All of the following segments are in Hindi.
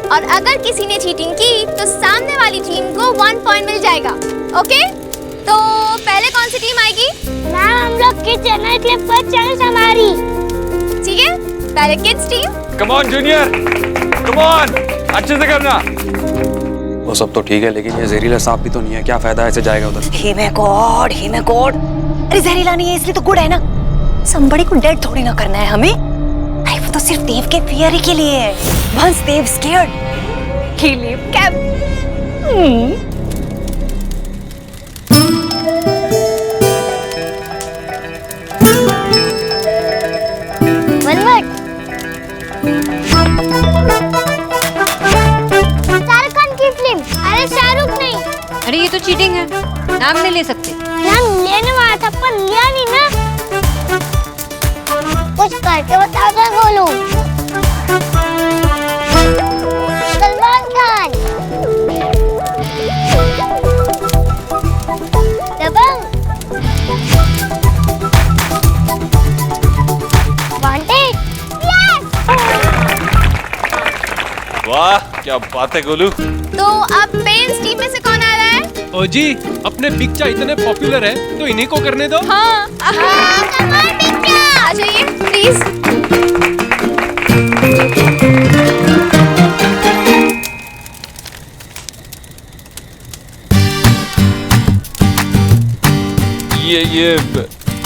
और अगर किसी ने चीटिंग की तो सामने वाली टीम को 1 पॉइंट मिल जाएगा। ओके, तो पहले कौन सी टीम आएगी? मैम हम लोग किड्स हैं ना, इसलिए फर्स्ट चांस हमारी। ठीक है, पहले kids team. Come on junior, come on, अच्छे से करना। वो सब तो ठीक है, लेकिन ये जहरीला सांप भी तो नहीं है, क्या फायदा ऐसे जाएगा उधर। हे मैं गॉड। अरे जहरीला नहीं है इसलिए तो गुड है ना। somebody को डेड थोड़ी ना करना है हमें। अरे वो तो सिर्फ देव के फियर ही के लिए है। Once Dev scared, he leave camp. One word. Shahrukh Khan की फिल्म। अरे शाहरुख नहीं। अरे ये तो चीटिंग है, नाम नहीं ले सकते। नाम लेने वाला था पर लिया नहीं ना। कुछ करके बताओ तो बोलूं। सलमान खान। दबंग। वांटेड। यस। वाह क्या बात है गोलू। तो अब पेरेंट्स टीम में से कौन आ रहा है? ओ जी, अपने पिक्चा इतने पॉपुलर है तो इन्हीं को करने दो। हाँ, आ जाइए प्लीज।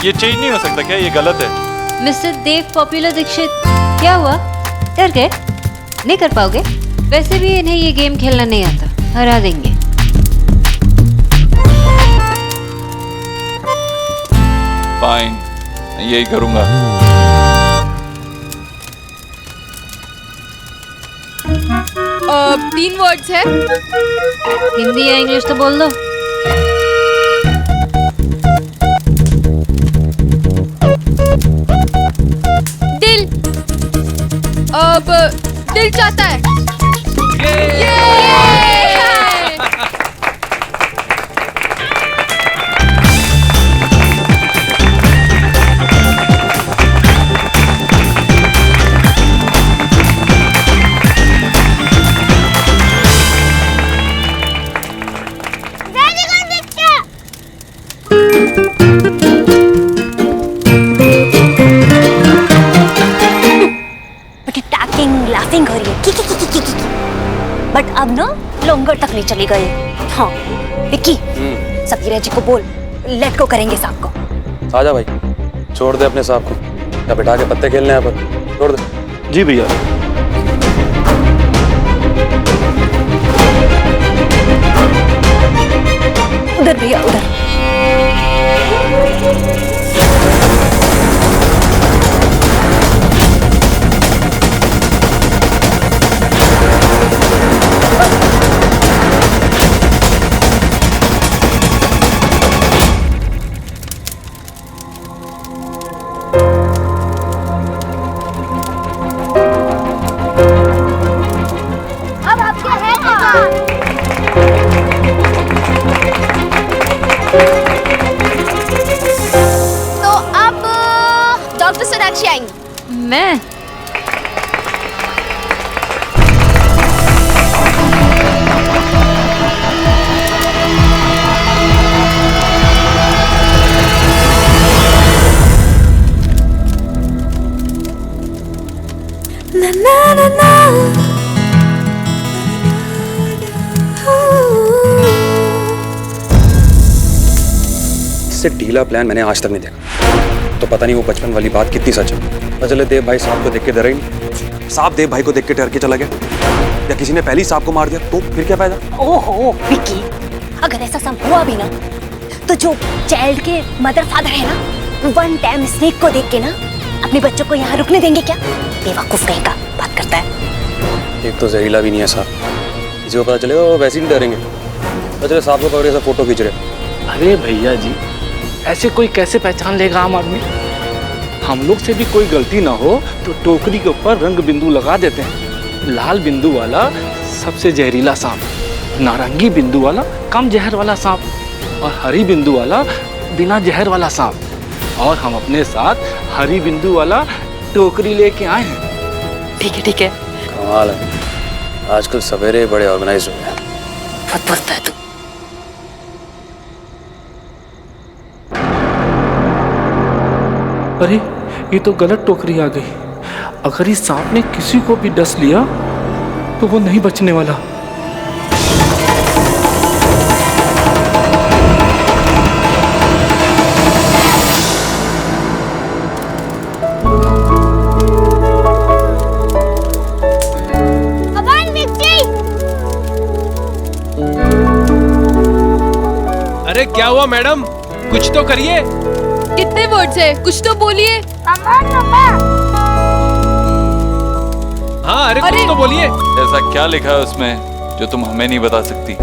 ये चेंज नहीं हो सकता क्या? ये गलत है। मिस्टर देव पॉपुलर दीक्षित, क्या हुआ? डर गए? नहीं कर पाओगे? वैसे भी इन्हें ये गेम खेलना नहीं आता, हरा देंगे। फाइन, यही करूंगा। 3 वर्ड्स है। हिंदी या इंग्लिश तो बोल दो। दिल। अब दिल चाहता है। लाफिंग हो रही है बट अब ना लोंगर तक नहीं चली गई। हाँ विक्की, सफीरा जी को बोल लेट को करेंगे सांप को। आजा भाई, छोड़ दे अपने सांप को, क्या बिठा के पत्ते खेलने यहाँ पर, छोड़ दे। जी भैया। उधर भैया उधर। तो अब डॉक्टर सोनाक्षी आएंगी। मैं इससे ढीला प्लान मैंने आज तक नहीं देखा, तो पता नहीं वो बचपन वाली बात कितनी सच है। चले देव भाई सांप को देख के डरा ही नहीं, सांप देव भाई को देख के डर के चला गया, या किसी ने पहले ही सांप को मार दिया तो फिर क्या फायदा? ओहो विक्की, अगर ऐसा सब हुआ भी ना तो जो चाइल्ड के मदर फादर है ना, वन टाइम स्नेक को देख के ना अपने बच्चों को यहाँ रुकने देंगे क्या? बेवकूफ कहीं का बात करता है। एक तो जहरीला भी नहीं है सांप, किसी को पता चलेगा वो वैसे ही नहीं डरेंगे। चले सांप को पकड़े ऐसा फोटो खींच रहे। अरे भैया जी, ऐसे कोई कैसे पहचान लेगा आम आदमी? हम लोग से भी कोई गलती ना हो तो टोकरी के ऊपर रंग बिंदु लगा देते हैं। लाल बिंदु वाला सबसे जहरीला सांप, नारंगी बिंदु वाला कम जहर वाला सांप, और हरी बिंदु वाला बिना जहर वाला सांप। और हम अपने साथ हरी बिंदु वाला टोकरी लेके आए हैं। ठीक है ठीक है। कमाल है, आजकल सवेरे बड़े ऑर्गेनाइज हो गए। बहुत बोलता है तू। अरे ये तो गलत टोकरी आ गई। अगर इस सांप ने किसी को भी डस लिया तो वो नहीं बचने वाला। अरे क्या हुआ मैडम, कुछ तो करिए। कितने वर्ड्स है, कुछ तो बोलिए। हाँ अरे कुछ तो बोलिए। ऐसा क्या लिखा है उसमें जो तुम हमें नहीं बता सकती?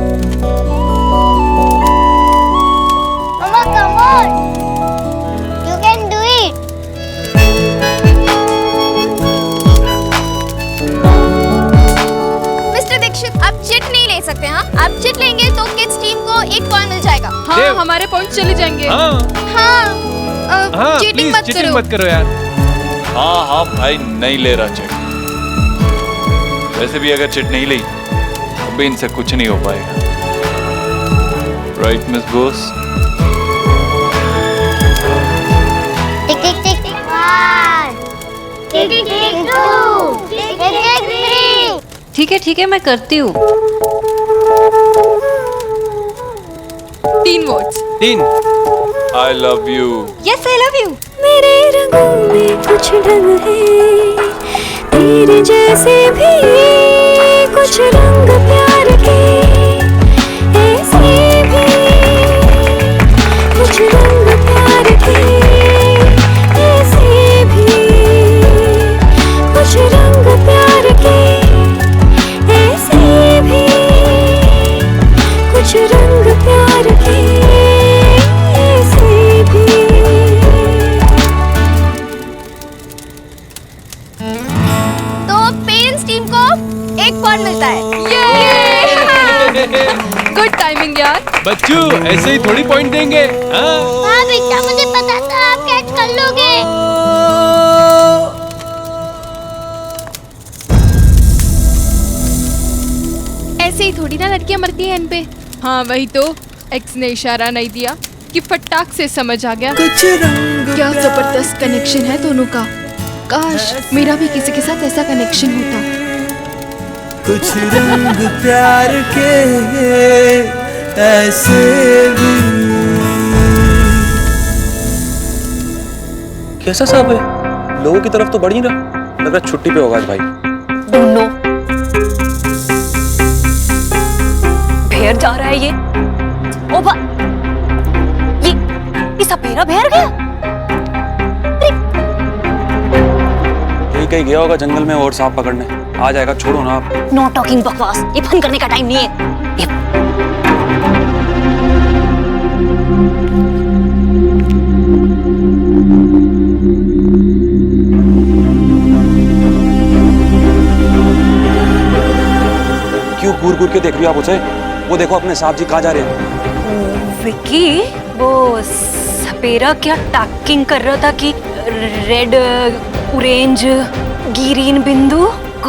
Mama, come on. You can do it. Mister Dikshit, आप चिट नहीं ले सकते। हाँ, आप चिट लेंगे तो किड्स टीम को 1 पॉइंट मिल जाएगा। हाँ, हमारे पॉइंट चले जाएंगे। हाँ चीटिंग प्लीज मत करो यार। हाँ हाँ भाई, नहीं ले रहा चिट। वैसे भी अगर चिट नहीं ली तो भी इनसे कुछ नहीं हो पाएगा। Right miss Bose? Tick tick tick tick 1. Tick tick tick 2. Tick tick 3. ठीक है मैं करती हूँ। 3 words. 3। I love you. Yes I love you. मेरे रंगों में कुछ ढंग है, तेरे जैसे भी कुछ रंग प्यार के, ऐसे भी कुछ रंग प्यार के, ऐसे भी कुछ रंग प्यार के, ऐसे भी कुछ रंग प्यार के, ऐसे भी। तो पेरेंट्स टीम को 1 पॉइंट मिलता है। गुड टाइमिंग यार। बच्चू ऐसे ही थोड़ी पॉइंट देंगे। हाँ हाँ बेटा, मुझे पता था आप कैच कर लोगे। ऐसे ही थोड़ी ना लड़कियां मरती हैं इन पे। हाँ वही तो, एक्स ने इशारा नहीं दिया कि फटाक से समझ आ गया। क्या जबरदस्त कनेक्शन है दोनों का। काश मेरा भी किसी के साथ ऐसा कनेक्शन होता। कुछ रंग प्यार के ऐसे भी। कैसा साहब है? लोगों की तरफ तो बढ़ ही रहा। लग रहा छुट्टी पे होगा आज भाई। ढूंढो, भेड़ जा रहा है ये। ओ बा, ये सपेरा भेड़ गया। कहीं गया होगा जंगल में और सांप पकड़ने। आ जाएगा, छोड़ो ना आप। नो टॉकिंग बकवास, ये फन करने का टाइम नहीं है। क्यों घूर के देख रही हो आप उसे? वो देखो अपने साहब जी कहाँ जा रहे हैं। विकी, वो सपेरा क्या टॉकिंग कर रहा था कि रेड ऑरेंज ग्रीन बिंदु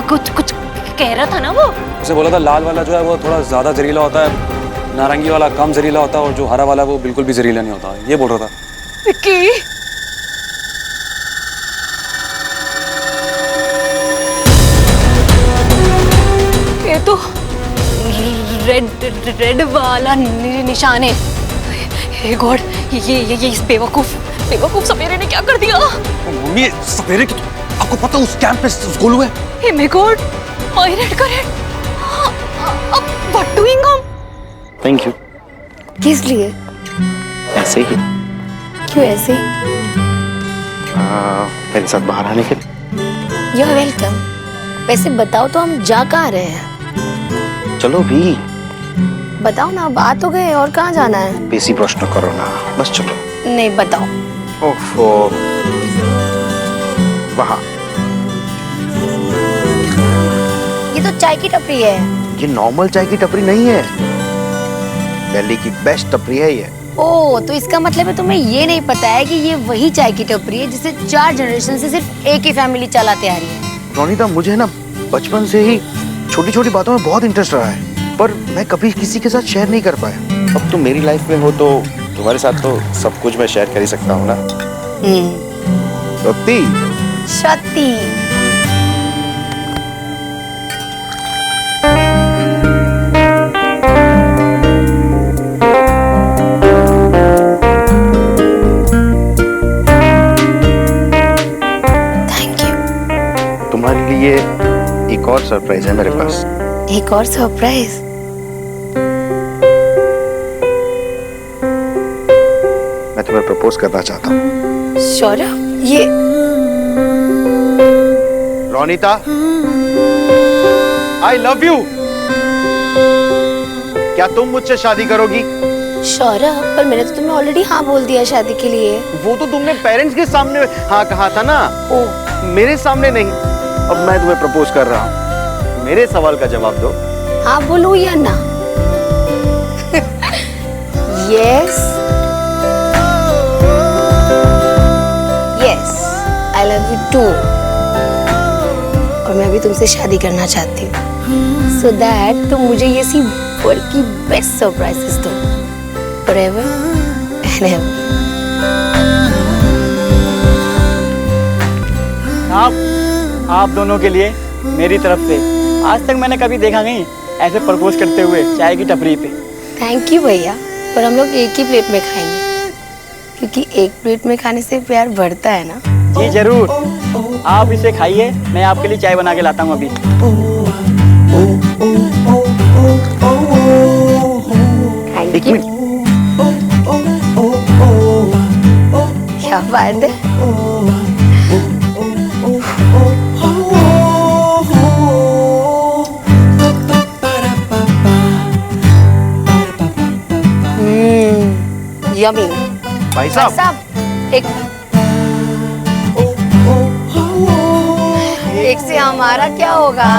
कुछ कुछ कह रहा था ना वो। उसे बोला था लाल वाला जो है वो थोड़ा ज्यादा जहरीला होता है, नारंगी वाला कम जहरीला होता है, और जो हरा वाला वो बिल्कुल भी जहरीला नहीं होता। ये बोल रहा था। विकी, ये तो रेड वाला निशान है। हे गॉड, ये इस बेवकूफ सपेरे ने क्या कर दिया? मम्मी, सपेरे की आपको पता उस कैंप पे स्कूल हुए? Hey my god, my red correct. अब व्हाट डूइंग हम? Thank you. किस लिए? ऐसे ही। क्यों ऐसे? मेरे साथ बाहर आने के लिए। You are welcome. वैसे बताओ तो हम जा कहाँ रहे हैं? चलो भी। बताओ ना, बात हो गए और कहाँ जाना है? बेसी प्रश्न करो ना, बस चलो। नहीं बताओ। ओफो, वहाँ। ये तो चाय की टपरी है। ये नॉर्मल चाय की टपरी नहीं है, दिल्ली की बेस्ट टपरी है ये। ओह, तो इसका मतलब है तुम्हें ये नहीं पता है कि ये वही चाय की टपरी है जिसे 4 जनरेशन से सिर्फ एक ही फैमिली चलाते आ रही है। रोनिता, मुझे ना बचपन से ही छोटी छोटी बातों में बहुत इंटरेस्ट रहा है, पर मैं कभी किसी के साथ शेयर नहीं कर पाया। अब तुम मेरी लाइफ में हो तो तुम्हारे साथ तो सब कुछ मैं शेयर कर ही सकता हूँ ना। सत्ती सती। तुम्हारे लिए एक और सरप्राइज है मेरे पास। एक और सरप्राइज? मैं तुम्हें प्रपोज करना चाहता हूँ। सौरभ, ये रोनिता, आई लव यू। क्या तुम मुझसे शादी करोगी? सौरभ, पर मैंने तो तुम्हें ऑलरेडी हाँ बोल दिया शादी के लिए। वो तो तुमने पेरेंट्स के सामने हाँ कहा था ना। मेरे सामने नहीं। अब मैं तुम्हें प्रपोज कर रहा हूँ, मेरे सवाल का जवाब दो। हाँ बोलो या ना? Yes yes, I love you too. और मैं भी तुमसे शादी करना चाहती हूँ, सो दैट तुम मुझे ये सी वर्ल्ड की बेस्ट सरप्राइजेस दो, forever and ever। आप दोनों के लिए मेरी तरफ से आज तक मैंने कभी देखा नहीं ऐसे प्रपोज करते हुए चाय की टपरी पे। थैंक यू भैया, पर हम लोग एक ही प्लेट में खाएंगे, क्योंकि एक प्लेट में खाने से प्यार बढ़ता है ना। जी जरूर, आप इसे खाइए, मैं आपके लिए चाय बना के लाता हूँ अभी। एक मिनट, क्या बात है। यम्मी। भाई साहब, एक से हमारा क्या होगा?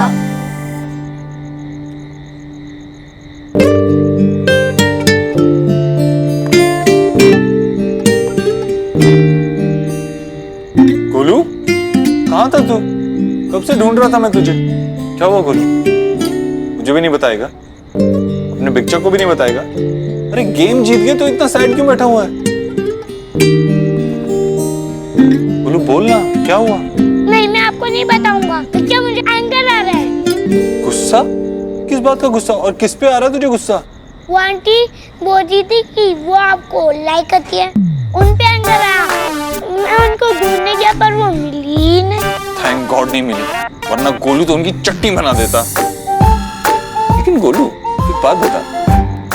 गोलू, कहाँ था तू? कब से ढूंढ रहा था मैं तुझे। क्या हुआ गोलू? मुझे भी नहीं बताएगा? अपने पिक्चर को भी नहीं बताएगा? अरे गेम जीत गए तो इतना सैड क्यों बैठा हुआ है? गोलू बोल ना, क्या हुआ? नहीं, मैं आपको नहीं बताऊंगा, क्योंकि मुझे एंगर आ रहा है। गुस्सा? किस बात का गुस्सा और किस पे आ रहा है तुझे गुस्सा? वो आंटी बोल रही थी कि वो आपको लाइक करती है, उन पे एंगर आया। मैं उनको ढूंढने गया पर वो मिली ही नहीं। थैंक गॉड नहीं मिली, वरना गोलू तो उनकी चट्टी बना देता। लेकिन गोलू एक बात बता,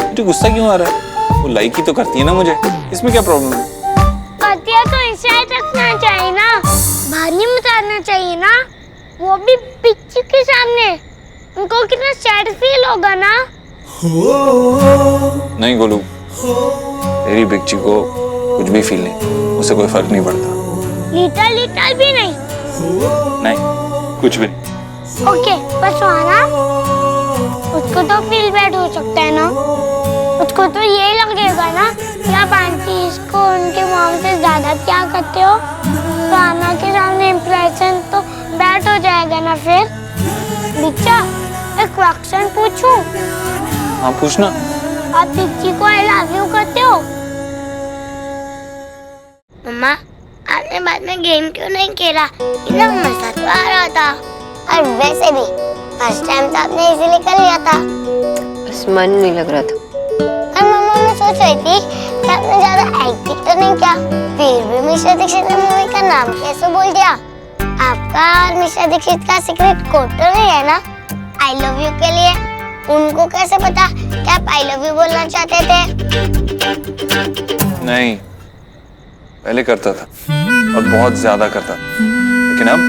तुझे गुस्सा क्यों आ रहा है? वो लाइक ही तो करती है ना मुझे, इसमें क्या प्रॉब्लम है? करती है तो इंसाइड रखना चाहिए ना, बाहर नहीं उतारना चाहिए ना, वो भी पिक्चर के सामने। उनको कितना सैड फील होगा ना। नहीं गोलू, तेरी बिच्ची को कुछ भी फील नहीं, उससे कोई फर्क नहीं पड़ता। लिटल भी नहीं? नहीं, कुछ भी नहीं। ओके, बस आना। उसको तो फील बैड हो सकता है ना, उसको तो यही लगेगा ना कि आप आंटी इसको उनके मॉम से ज्यादा प्यार करते हो, तो आना के सामने इम्प्रेशन तो बैड हो जाएगा ना। फिर बिच्चा, एक क्वेश्चन पूछूं? हाँ पूछना। आप बिच्ची को आई लव यू करते हो? मम्मा, आपने बाद में गेम क्यों नहीं खेला? इतना मजा तो आ रहा था। और वैसे भी फर्स्ट टाइम तो आपने इजीली कर लिया था। बस मन नहीं लग रहा था। और मम्मा, मैं सोच रही थी कि आपने ज्यादा एक्टिंग तो नहीं किया, फिर भी मिस्टर दीक्षित ने मूवी का नाम कैसे बोल दिया? आपका और मिस्टर दीक्षित का सीक्रेट कोड तो नहीं है ना आई लव यू के लिए? उनको कैसे पता कि आप आई लव यू बोलना चाहते थे? नहीं, पहले करता था और बहुत ज्यादा करता था, लेकिन अब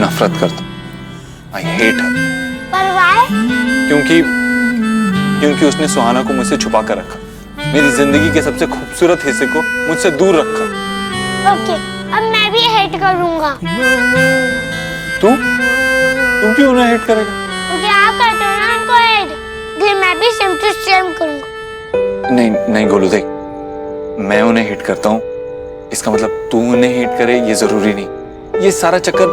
नफरत करता। I hate her. पर व्हाई? क्योंकि उसने सुहाना को मुझसे छुपा कर रखा, मेरी जिंदगी के सबसे खूबसूरत हिस्से को मुझसे दूर रखा। ओके, अब मैं भी हेट करूंगा। तू क्यों उन्हें हेट करेगा? क्योंकि आप करते हो ना उनको हेट, इसलिए मैं भी सेम टू सेम करूंगा। नहीं गोलू, देख, मैं उन्हें हिट करता हूँ, इसका मतलब तू उन्हें हिट करे ये जरूरी नहीं। ये सारा चक्कर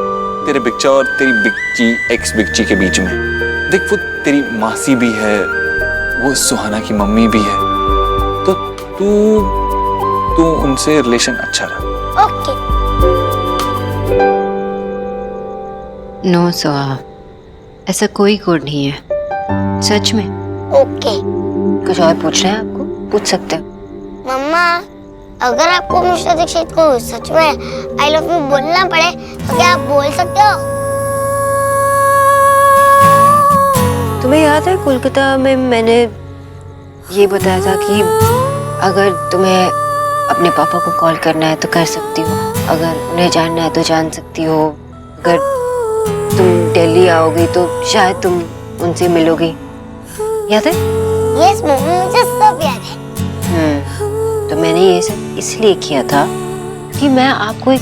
तेरे बिक्चा और तेरी बिक्ची एक्स बिक्ची के बीच में। देख वो तेरी मासी भी है, वो सुहाना की मम्मी भी है, तो तू उनसे रिलेशन अच्छा रहा। ओके। नो सोहा, ऐसा कोई कोड नहीं है, सच में। ओके। कुछ और पूछना है आपको? पूछ सकते हो। मम्मा, अगर आपको मिस्टर दीक्षित को सच में आई लव यू बोलना पड़े तो क्या आप बोल सकते हो? तुम्हें याद है कोलकाता में मैंने ये बताया था कि अगर तुम्हें अपने पापा को कॉल करना है तो कर सकती हो, अगर उन्हें जानना है तो जान सकती हो, अगर तुम दिल्ली आओगी तो शायद तुम उनसे मिलोगी। याद है? यस मम्मी, मुझे सब याद है। तो मैंने ये सब इसलिए किया था कि मैं आपको एक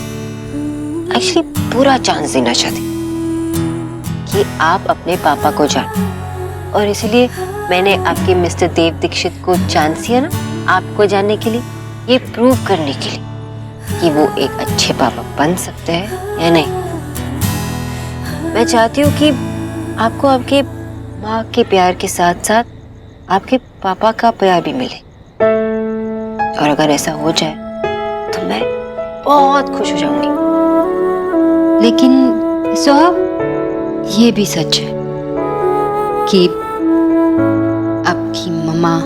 एक्चुअली पूरा चांस देना चाहती कि आप अपने पापा को जानो, और इसलिए मैंने आपके मिस्टर देव दीक्षित को चांस दिया ना आपको जानने के लिए, ये प्रूव करने के लिए कि वो एक अच्छे पापा बन सकते हैं या नहीं। मैं चाहती हूँ कि आपको आपके माँ के प्यार के साथ साथ आपके पापा का प्यार भी मिले, और अगर ऐसा हो जाए तो मैं बहुत खुश हो जाऊंगी। लेकिन सोहा, ये भी सच है कि आपकी मम्मा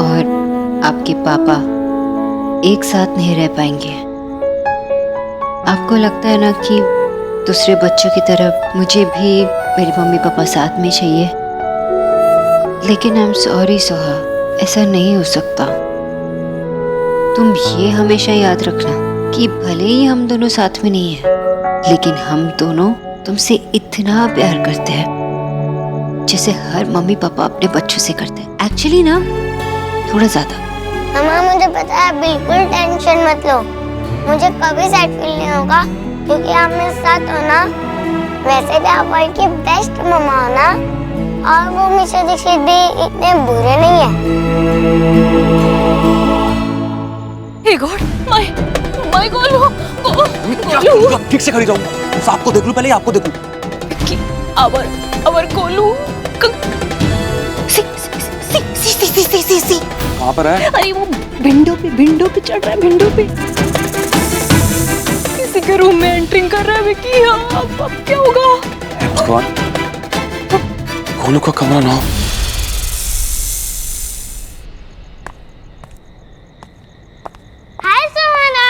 और आपके पापा एक साथ नहीं रह पाएंगे। आपको लगता है ना कि दूसरे बच्चों की तरह मुझे भी मेरे मम्मी पापा साथ में चाहिए, लेकिन आई एम सॉरी सोहा, ऐसा नहीं हो सकता। तुम ये हमेशा याद रखना कि भले ही हम दोनों साथ में नहीं हैं, लेकिन हम दोनों तुमसे इतना प्यार करते हैं जैसे हर मम्मी पापा अपने बच्चों से करते हैं। एक्चुअली ना थोड़ा ज्यादा। मम्मा, मुझे पता है, बिल्कुल टेंशन मत लो। मुझे कभी सैड फील नहीं होगा क्योंकि आप मेरे साथ हो ना। वैसे भी आप वर्ल्ड की बेस्ट मम्मा हो ना, और वो मिस्टर दीक्षित भी इतने बुरे नहीं है। हे गॉड, माय गोलू, ठीक से खड़ी जाओ, सांप को देख लूं पहले, आपको देखूं। अवर गोलू, सी कहाँ पर है? अरे वो विंडो पे चढ़ रहा है, विंडो पे किसी के रूम में एंट्रिंग कर रहा है विकी। अब क्या होगा? भगवान, गोलू का कमरा ना हो। हाय सुहाना।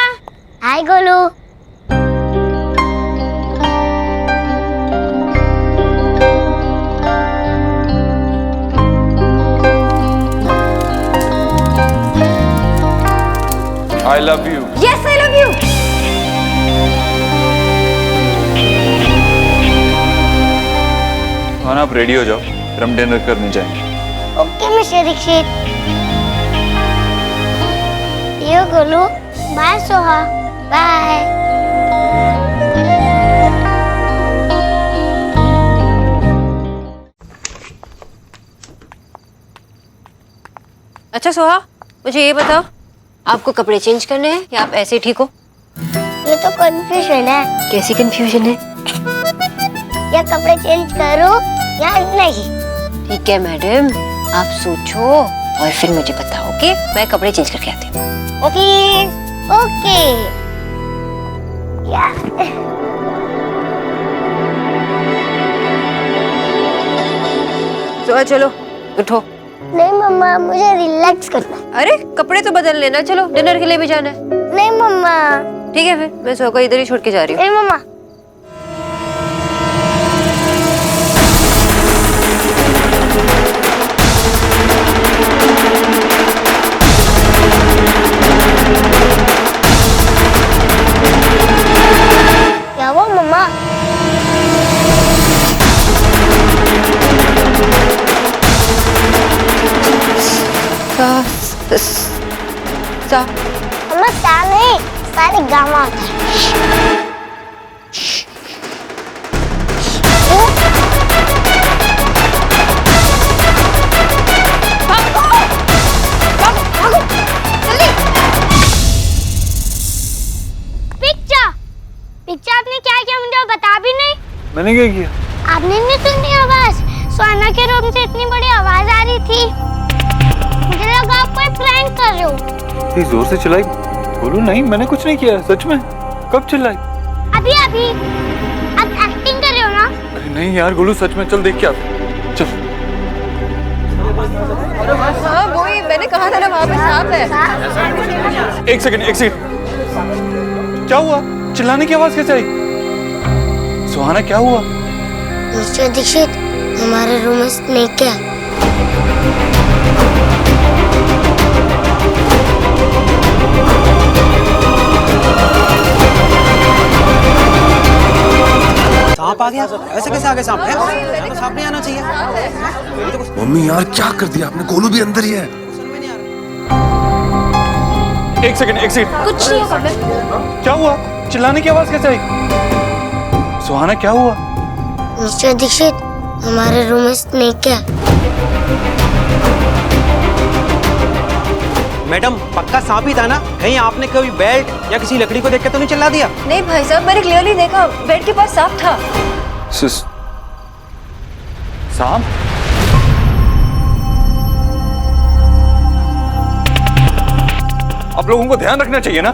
हाय Golu. I love you. Yes, I love you. खाना आप रेडी हो जाओ, फिर हम डिनर करने जाएंगे। Okay mister Dikshit. Yo Golu, bye Soha, bye. अच्छा सोहा, मुझे ये बताओ, आपको कपड़े चेंज करने हैं या आप ऐसे ही ठीक हो? ये तो कंफ्यूजन है। कैसी कंफ्यूजन है? या कपड़े चेंज करो या नहीं? ठीक है मैडम, आप सोचो और फिर मुझे बताओ, ओके? मैं कपड़े चेंज करके आती हूँ। Okay okay. या सोहा चलो उठो। नहीं मम्मा, मुझे रिलैक्स करना। अरे कपड़े तो बदल लेना, चलो डिनर के लिए भी जाना है। नहीं मम्मा। ठीक है फिर मैं सोहा को इधर ही छोड़ के जा रही हूँ। नहीं मम्मा। क्या हुआ मम्मा? मम्मा सा नहीं, सारे गामा होता है। पिक्चर आपने क्या किया मुझे बता भी नहीं। मैंने क्या किया? आपने नहीं सुनी आवाज? सुहाना के रूम से इतनी बड़ी आवाज आ रही थी, मुझे लगा आप कोई प्रैंक कर रहे हो। इतनी जोर से चिल्लाई? बोलू नहीं, मैंने कुछ नहीं किया, सच में। कब चिल्लाई? अभी अभी। आप एक्टिंग कर रहे हो ना? अरे नहीं यार गोलू, सच में। चल देख के आते, चल। हाँ वही मैंने कहा था ना, वहाँ पे सांप है। एक सेकंड। क्या हुआ? चिल्लाने की आवाज कैसे आई? सुहाना क्या हुआ? मिस्टर दीक्षित, हमारे रूम में स्नेक है। सांप आ गया? ऐसे कैसे आ गया सांप? सांप नहीं आना चाहिए। मम्मी यार क्या कर दिया आपने? गोलू भी अंदर ही है। एक सेकंड। कुछ नहीं होगा। क्या हुआ? चिल्लाने की आवाज कैसे आई? सुहाना क्या हुआ? मिस्टर दीक्षित, हमारे रूम में स्नेक है। मैडम पक्का सांप ही था ना? कहीं आपने कभी बेल्ट या किसी लकड़ी को देख के तो नहीं चिल्ला दिया? नहीं भाई साहब, मैंने क्लियरली देखा, बेड के पास सांप था। सांप? आप लोगों को ध्यान रखना चाहिए ना,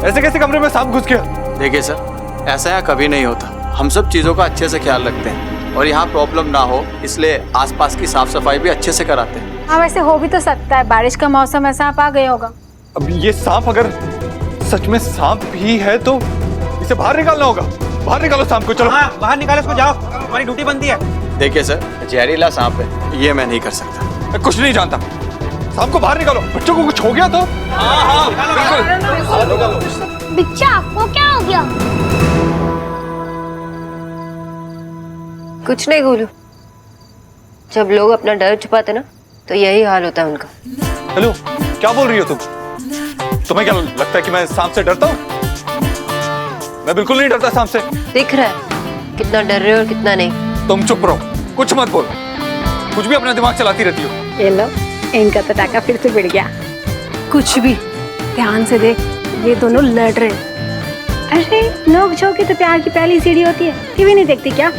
ऐसे कैसे कमरे में सांप घुस गया? देखिए सर, ऐसा यहाँ कभी नहीं होता। हम सब चीज़ों का अच्छे से ख्याल रखते हैं और यहाँ प्रॉब्लम ना हो इसलिए आसपास की साफ सफाई भी अच्छे से कराते हैं। हाँ वैसे हो भी तो सकता है, बारिश का मौसम है, सांप आ गया होगा। अब ये सांप अगर सच में सांप भी है तो इसे बाहर निकालना होगा। बाहर निकालो सांप को, चलो। हाँ बाहर निकालो इसको, जाओ, हमारी ड्यूटी बनती है। देखिए सर, जहरीला सांप है, ये मैं नहीं कर सकता। मैं कुछ नहीं जानता, सांप को बाहर निकालो। बच्चों को कुछ हो गया तो? हाँ बिल्कुल। बिच्चा आपको क्या हो गया? कुछ नहीं गोलू, जब लोग अपना डर छुपाते ना तो यही हाल होता है उनका। हेलो, क्या बोल रही हो तुम? तुम्हें क्या लगता है कि मैं सांप से डरता हूँ? मैं बिल्कुल नहीं डरता सांप से। दिख रहा है कितना डर रहे हो और कितना नहीं। तुम चुप रहो, कुछ मत बोलो। कुछ भी अपना दिमाग चलाती रहती हो। ये लो, इनका तो टाका फिर से बिड़ गया। कुछ भी ध्यान से देख, ये दोनों लड़ रहे। अरे नोक झोंक की तो प्यार की पहली सीढ़ी होती है, टीवी नहीं देखती क्या?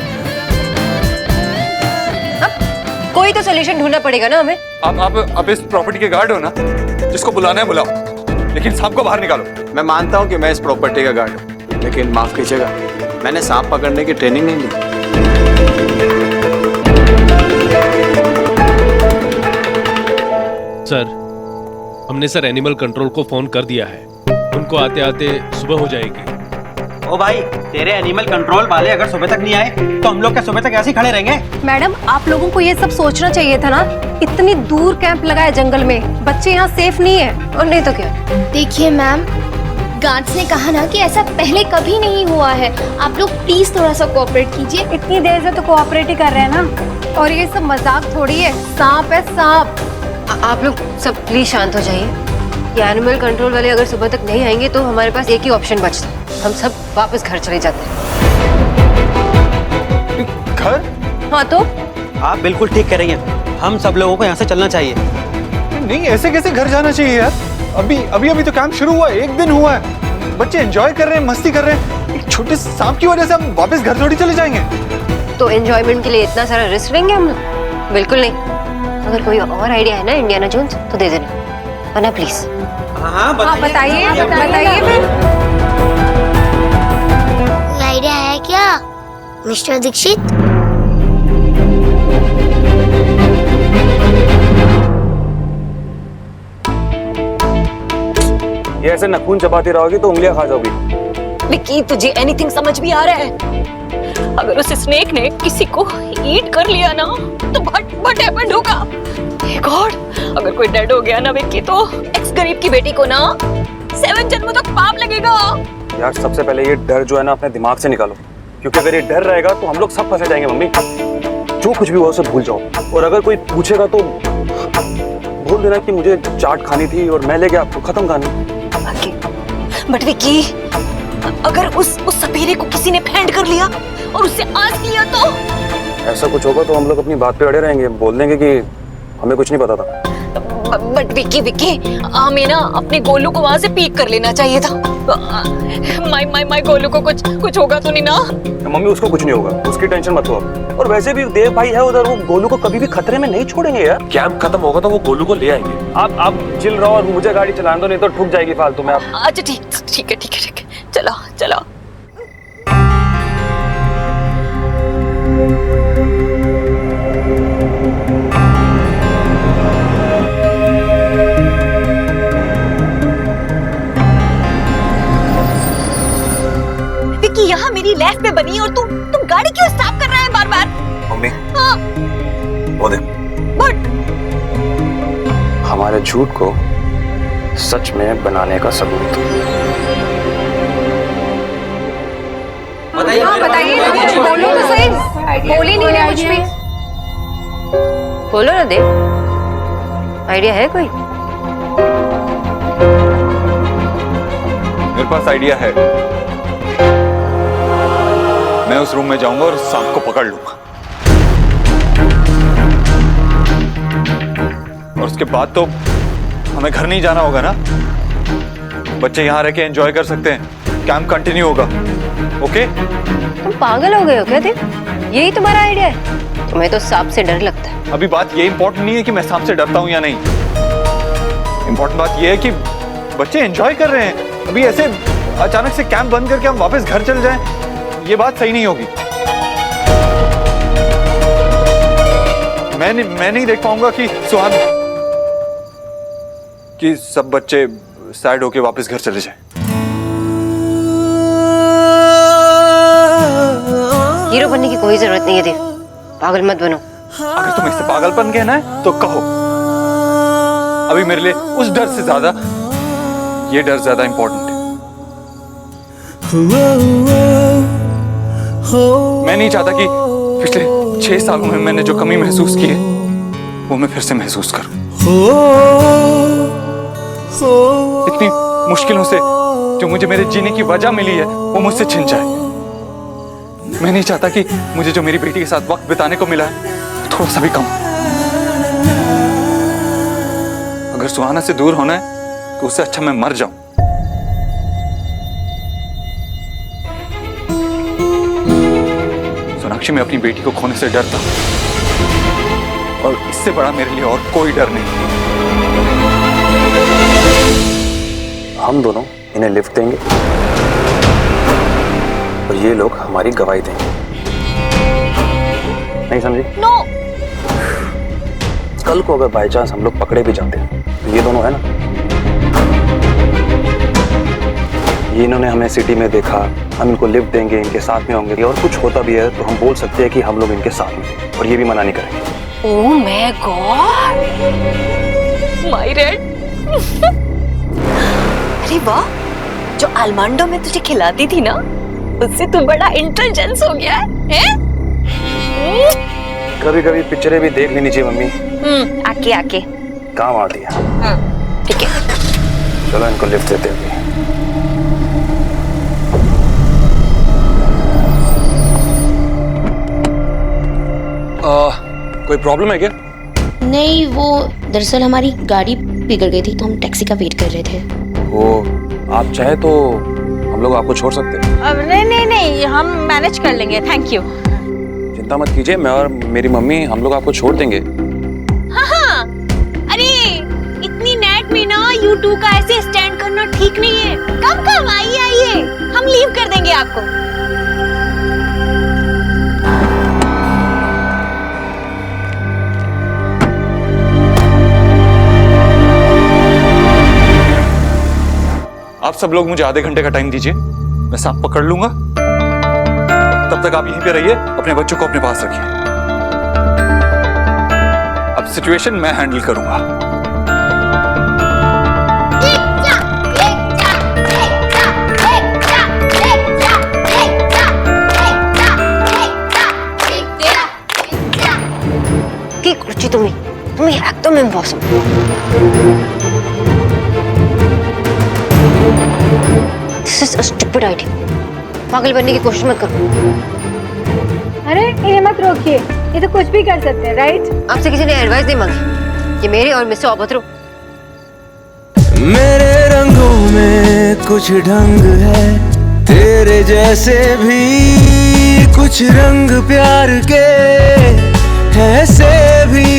कोई तो सोल्यूशन ढूंढना पड़ेगा ना हमें। आप इस प्रॉपर्टी के गार्ड हो ना, जिसको बुलाना है बुलाओ, लेकिन सांप को बाहर निकालो। मैं मानता हूँ कि मैं इस प्रॉपर्टी का गार्ड हूँ, लेकिन माफ कीजिएगा, मैंने सांप पकड़ने की ट्रेनिंग नहीं ली। सर, हमने सर एनिमल कंट्रोल को फोन कर दिया है, उनको आते आते सुबह हो जाएगी। ओ भाई, तेरे एनिमल कंट्रोल वाले अगर सुबह तक नहीं आए तो हम लोग क्या सुबह तक ऐसे ही खड़े रहेंगे? मैडम आप लोगों को ये सब सोचना चाहिए था ना, इतनी दूर कैंप लगाया जंगल में, बच्चे यहाँ सेफ नहीं है। और नहीं तो क्या। देखिए मैम, गार्ड्स ने कहा ना कि ऐसा पहले कभी नहीं हुआ है। आप लोग प्लीज थोड़ा सा कोऑपरेट कीजिए। इतनी देर से तो कोऑपरेट ही कर रहे हैं ना। और ये सब मजाक थोड़ी है, सांप है सांप। आप लोग सब प्लीज शांत हो जाइए। ये एनिमल कंट्रोल वाले अगर सुबह तक नहीं आएंगे तो हमारे पास एक ही ऑप्शन बचता है, हम सब वापस घर चले जाते हैं। घर? हाँ तो? आप बिल्कुल ठीक कह रही हैं, हम सब लोगों को यहाँ से चलना चाहिए। नहीं, ऐसे कैसे घर जाना चाहिए यार? अभी तो कैंप शुरू हुआ है, 1 दिन हुआ है। बच्चे एंजॉय कर रहे हैं, मस्ती कर रहे हैं। एक छोटे से सांप की वजह से हम वापस घर थोड़ी चले जाएंगे। तो एंजॉयमेंट के लिए इतना सारा रिस्क लेंगे हम लोग? बिल्कुल नहीं। अगर कोई और आइडिया है ना इंडियाना जोन्स तो दे देना, वरना प्लीज। हाँ बताइए। कोई आइडिया है क्या मिस्टर दीक्षित? ये ऐसे नखून चबाती रहोगी तो उंगलियां खा जाओगी। विक्की तुझे एनीथिंग समझ भी आ रहा है? अगर उस स्नेक ने किसी को ईट कर लिया ना तो व्हाट हैपेंड होगा? गॉड, अगर कोई डेड हो गया ना विक्की तो एक्स गरीब की बेटी को ना 7 जन्मों तक पाप लगेगा। यार सबसे पहले ये डर जो है ना अपने दिमाग से निकालो, क्योंकि अगर ये डर रहेगा तो हम लोग सब फंसे जाएंगे। मम्मी, जो कुछ भी हुआ उसे भूल जाओ, और अगर कोई पूछेगा तो बोल देना कि मुझे चाट खानी थी और मैं ले गया आपको, खत्म कहानी। बट विक्की, अगर उस सपेरे को किसी ने फेंड कर लिया और उससे आस लिया तो? ऐसा कुछ होगा तो हम लोग अपनी बात पे अड़े रहेंगे, बोल देंगे कि हमें कुछ नहीं पता था। बट विक्की विक्की हमें ना अपने गोलू को वहां से पिक कर लेना चाहिए था। माय गोलू को कुछ होगा तो नहीं ना? मम्मी उसको कुछ नहीं होगा, उसकी टेंशन मत लो आप। और वैसे भी देव भाई है उधर, वो गोलू को कभी भी खतरे में नहीं छोड़ेंगे यार। कैंप खत्म होगा तो वो गोलू को ले आएंगे। आप चिल रहो और मुझे गाड़ी चलाने दो, नहीं तो ठुक जाएगी फालतू में। आप अच्छा ठीक है चलो चलो। विक्की यहाँ मेरी लेफ्ट पे बनी और तुम गाड़ी क्यों स्टॉप कर रहा है बार-बार? मम्मी हाँ वो देख, बट हमारे झूठ को सच में बनाने का सबूत। बताइए बोलो तो सही, बोल ही नहीं रहे कुछ भी। बोलो ना देव, आइडिया है कोई? मेरे पास आइडिया है। मैं उस रूम में जाऊंगा और सांप को पकड़ लूंगा, और उसके बाद तो हमें घर नहीं जाना होगा ना। बच्चे यहाँ रह के एंजॉय कर सकते हैं, कैंप कंटिन्यू होगा। ओके? तुम पागल हो गए हो क्या देव? यही तुम्हारा आइडिया है? तुम्हें तो सांप से डर लगता है। अभी बात ये इंपॉर्टेंट नहीं है कि मैं सांप से डरता हूँ या नहीं। इंपॉर्टेंट बात ये है कि बच्चे एंजॉय कर रहे हैं। अभी ऐसे अचानक से कैंप बंद करके हम वापस घर चले जाएं, ये बात सही नहीं होगी। मैं नहीं देख पाऊंगा कि सुहान कि सब बच्चे सैड होके वापस घर चले जाएं। हीरो बनने की कोई जरूरत नहीं है देव, पागल मत बनो। अगर तुम्हें इससे पागलपन कहना है तो कहो। अभी मेरे लिए उस डर से ज्यादा ये डर ज्यादा इंपॉर्टेंट है। मैं नहीं चाहता कि पिछले 6 सालों में मैंने जो कमी महसूस की है वो मैं फिर से महसूस करूं। इतनी मुश्किलों से जो मुझे मेरे जीने की वजह मिली है वो मुझसे छिन जाए। मैं नहीं चाहता कि मुझे जो मेरी बेटी के साथ वक्त बिताने को मिला है थोड़ा सा भी कम। अगर सुहाना से दूर होना है तो उससे अच्छा मैं मर जाऊं। सोनाक्षी, मैं अपनी बेटी को खोने से डरता हूं, और इससे बड़ा मेरे लिए और कोई डर नहीं। हम दोनों इन्हें लिफ्ट देंगे और ये लोग हमारी गवाही देंगे। नहीं समझी? नो। कल को अगर बाय चांस हम लोग पकड़े भी जाते हैं तो ये दोनों है ना, ये इन्होंने हमें सिटी में देखा, हम इनको लिफ्ट देंगे, इनके साथ में होंगे, और कुछ होता भी है तो हम बोल सकते हैं कि हम लोग इनके साथ में, और ये भी मना नहीं करेंगे। Oh my god, my red. अरे वाह, जो आलमांडो में तुझे खिलाती थी ना, उससे तू बड़ा इंटेलिजेंस हो गया है? कभी कभी पिक्चरें भी देख लेनी चाहिए मम्मी। आके काम आती है। ठीक है, चलो इनको लिफ्ट देते हैं। कोई प्रॉब्लम है क्या? नहीं, वो दरअसल हमारी गाड़ी बिगड़ गई थी तो हम टैक्सी का वेट कर रहे थे। वो आप चाहे तो हम लोग आपको छोड़ सकते हैं। नहीं, हम मैनेज कर लेंगे, थैंक यू। चिंता मत कीजिए, मैं और मेरी मम्मी हम लोग आपको छोड़ देंगे। हाँ, अरे इतनी नेट में ना U2 का ऐसे स्टैंड करना ठीक नहीं है। कम आइए, हम लीव कर देंगे आपको। आप सब लोग मुझे आधे घंटे का टाइम दीजिए, मैं सांप पकड़ लूंगा। तब तक आप यहीं पे रहिए, अपने बच्चों को अपने पास रखिए। अब सिचुएशन मैं हैंडल करूंगा। की कुर्सी तुम्हें एकदम impossible. This is a stupid idea. पागल बनने की कोशिश मत करो। अरे इन्हें मत रोकिए, ये तो कुछ भी कर सकते हैं, राइट? आपसे किसी ने एडवाइस नहीं मांगी, ये मेरे और मिस्टर अभद्रो। मेरे रंगों में कुछ ढंग है, तेरे जैसे भी कुछ रंग प्यार के, ऐसे भी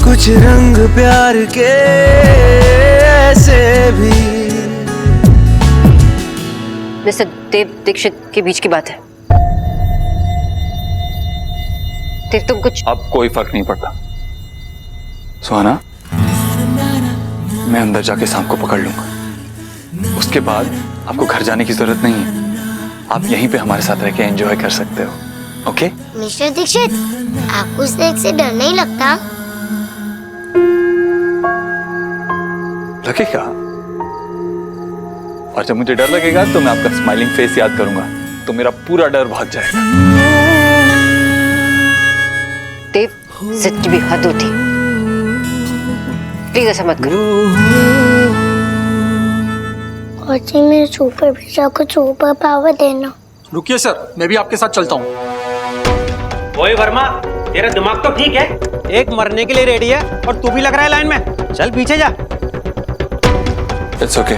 कुछ रंग प्यार के, ऐसे भी। मिस्टर देव दीक्षित के बीच की बात है। देव तुम कुछ। अब कोई फर्क नहीं पड़ता सुहाना, मैं अंदर जाके सांप को पकड़ लूंगा। उसके बाद आपको घर जाने की जरूरत नहीं है, आप यहीं पे हमारे साथ रह के एंजॉय कर सकते हो। ओके मिस्टर दीक्षित, आपको स्नेक से डर नहीं लगता? लगेगा, और जब मुझे डर लगेगा तो मैं आपका स्माइलिंग फेस याद करूंगा तो मेरा पूरा डर भाग जाएगा। देव जिद की भी हद होती, प्लीज ऐसा मत करो। और जी मेरे सुपर बेटा को सुपर पावर देना। रुकिए सर, मैं भी आपके साथ चलता हूँ। ओए वर्मा, तेरा दिमाग तो ठीक है, एक मरने के लिए रेडी है और तू भी लग रहा है लाइन में। चल पीछे जा। इट्स ओके,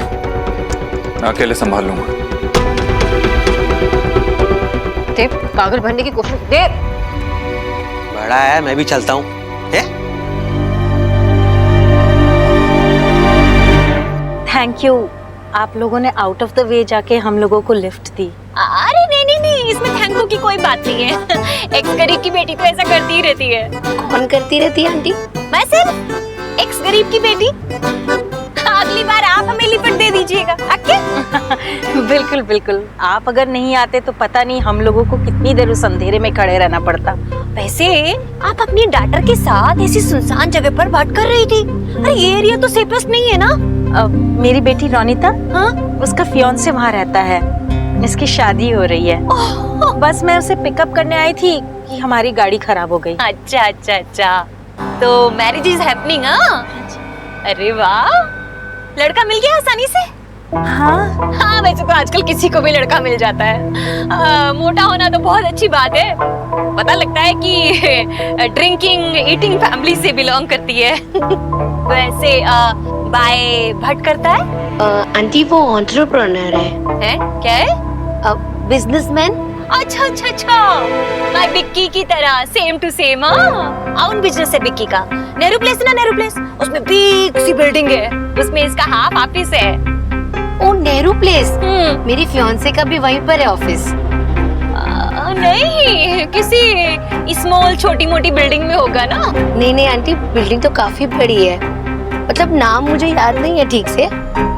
मैं अकेले संभाल लूंगा। देव पागल बनने की कोशिश। देव बड़ा है, मैं भी चलता हूँ। थैंक यू, आप लोगों ने आउट ऑफ द वे जाके हम लोगों को लिफ्ट दी। अरे नहीं, इसमें थैंक यू की कोई बात नहीं है। एक्स गरीब की बेटी तो ऐसा करती ही रहती है। कौन करती रहती है आंटी? मैं सिर्फ एक्स गरीब की बेटी। अगली बार आप हमें लिफ्ट दे दीजिएगा। बिल्कुल बिल्कुल, आप अगर नहीं आते तो पता नहीं हम लोगों को कितनी देर उस अंधेरे में खड़े रहना पड़ता। वैसे आप अपनी डॉटर के साथ ऐसी सुनसान जगह पर बात कर रही थी। अरे ये एरिया तो सेफेस्ट नहीं है ना? मेरी बेटी रोनिता, हाँ, उसका फियांसे वहाँ रहता है, इसकी शादी हो रही है। बस मैं उसे पिकअप करने आई थी कि हमारी गाड़ी खराब हो गई। अच्छा, तो मैरिज इज हैपनिंग। अरे वाह, लड़का मिल गया आसानी से? हाँ, वैसे तो आजकल किसी को भी लड़का मिल जाता है। मोटा होना तो बहुत अच्छी बात है, पता लगता है कि ड्रिंकिंग ईटिंग फैमिली से बिलोंग करती है। वैसे बाय भट्ट करता है? आंटी वो एंटरप्रेन्योर है। क्या है? बिजनेसमैन? अच्छा, माय बिक्की की तरह, सेम टू सेम। आउन बिजनेस है बिक्की का। नेहरू प्लेस है ना, नेहरू प्लेस, उसमें बिग सी बिल्डिंग है, उसमें इसका हाफ ऑफिस है। ओ नेहरू प्लेस, मेरी फियांसे का भी वहीं पर है ऑफिस। नहीं, किसी स्मॉल छोटी मोटी बिल्डिंग में होगा ना? नहीं आंटी, बिल्डिंग तो काफी बड़ी है, मतलब नाम मुझे याद नहीं है ठीक से,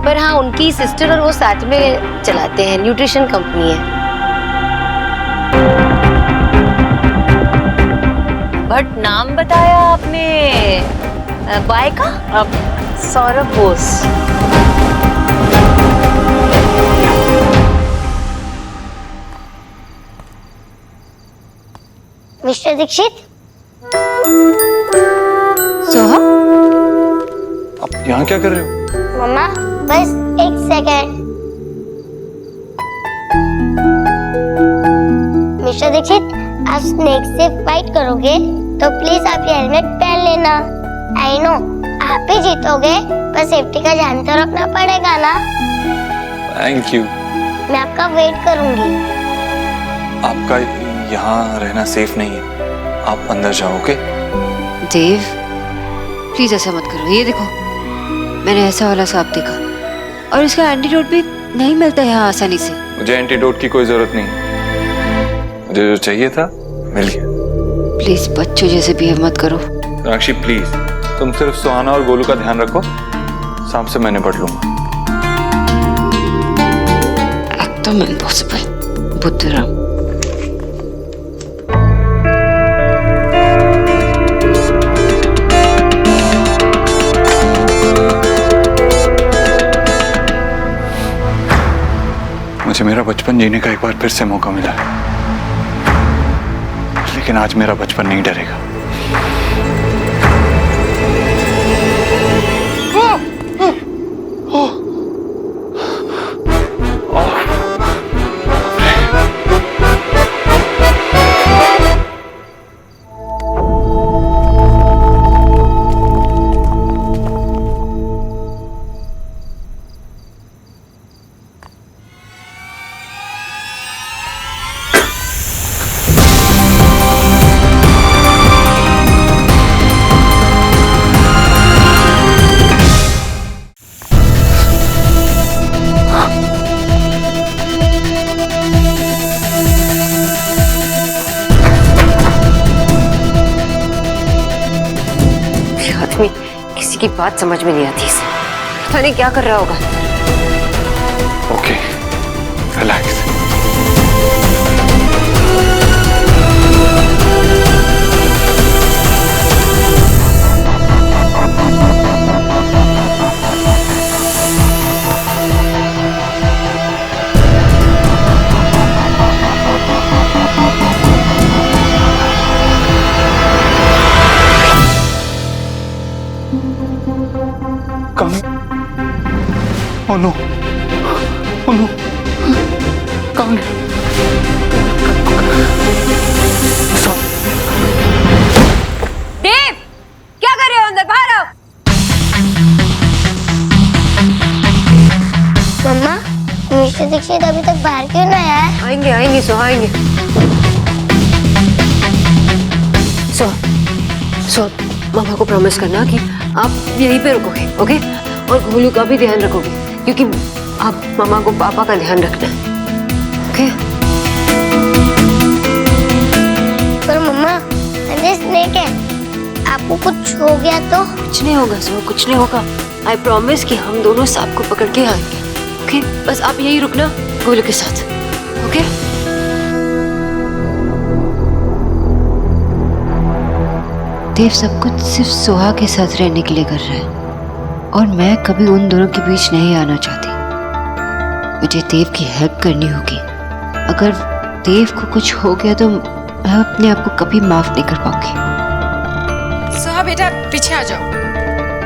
पर हाँ उनकी सिस्टर और वो साथ में चलाते हैं, न्यूट्रिशन कंपनी है। बट नाम बताया आपने बाय का? सौरभ बोस। मिस्टर दीक्षित। सोहा, आप यहाँ क्या कर रहे हो? मम्मा बस एक सेकेंड। मिस्टर दीक्षित, आप स्नेक से फाइट करोगे तो प्लीज आप ये हेलमेट पहन लेना। आई नो आप ही जीतोगे, पर सेफ्टी का ध्यान तो रखना पड़ेगा ना। Thank you. मैं आपका वेट करूंगी। आपका यहाँ रहना सेफ नहीं है, आप अंदर जाओ। ओके देव प्लीज ऐसा मत करो। ये देखो, मैंने ऐसा वाला सांप देखा और इसका एंटीडोट भी नहीं मिलता यहाँ आसानी से। मुझे एंटीडोट की कोई जरूरत नहीं, मुझे जो चाहिए था मिल गया। प्लीज बच्चों जैसे बिहेव मत करो। राक्षी प्लीज, तुम सिर्फ सुहाना और गोलू का ध्यान रखो, सांप से मैं निपट लूंगा। एकदम इम्पॉसिबल बुद्धराम। मुझे मेरा बचपन जीने का एक बार फिर से मौका मिला है, लेकिन आज मेरा बचपन नहीं डरेगा। की बात समझ में नहीं आती इसे। पता नहीं क्या कर रहा होगा। Okay, relax. Oh no! Oh no! कहाँ गया? देव, क्या कर रहे हो अंदर? बाहर आओ। मम्मा, मिस्टर दीक्षित अभी तक बाहर क्यों नहीं आया? आएंगे आएंगे सोहा, आएंगे। सो मामा को प्रॉमिस करना कि आप यहीं पे रुकोगे, ओके? और गोलू का भी ध्यान रखोगे, क्योंकि आप मामा को पापा का ध्यान रखना है, ओके? पर मम्मा, अरे स्नेक है, आपको कुछ हो गया तो? कुछ नहीं होगा सो, कुछ नहीं होगा। आई प्रॉमिस कि हम दोनों सांप को पकड़ के आएंगे, ओके? बस आप यहीं रुकना गोलू के साथ, ओके? देव सब कुछ सिर्फ सोहा के साथ रहने के लिए कर रहा है, और मैं कभी उन दोनों के बीच नहीं आना चाहती। मुझे देव की हेल्प करनी होगी। अगर देव को कुछ हो गया तो मैं अपने आप को कभी माफ नहीं कर पाऊंगी। सोहा बेटा पीछे आ जाओ।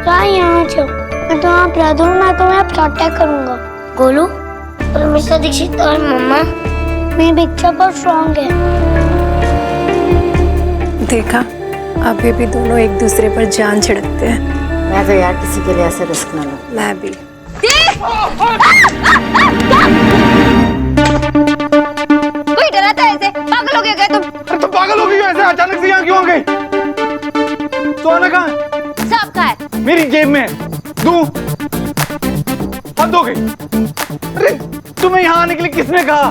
क्या यहाँ आ जाओ? मैं तो आप रह दूंगा तो मैं प्रोटेक्ट करूंगा। गोलू और मिस्टर दीक्षित और मम्मा, मेरी पिक्चर पर स्ट्रॉन्ग है। देखा, अभी भी दोनों एक दूसरे पर जान छिड़कते हैं। मैं तो यार किसी के लिए ऐसे रिस्क ना लूं। मैं भी। कोई डराता है ऐसे? पागल हो गया क्या तुम? अरे तुम पागल हो गई हो ऐसे? अचानक से यहाँ क्यों आ गई? सोना कहाँ है? सांप कहाँ है? मेरी जेब में। दूं? हद हो गई। अरे तुम्हें यहाँ आने के लिए किसने कहा?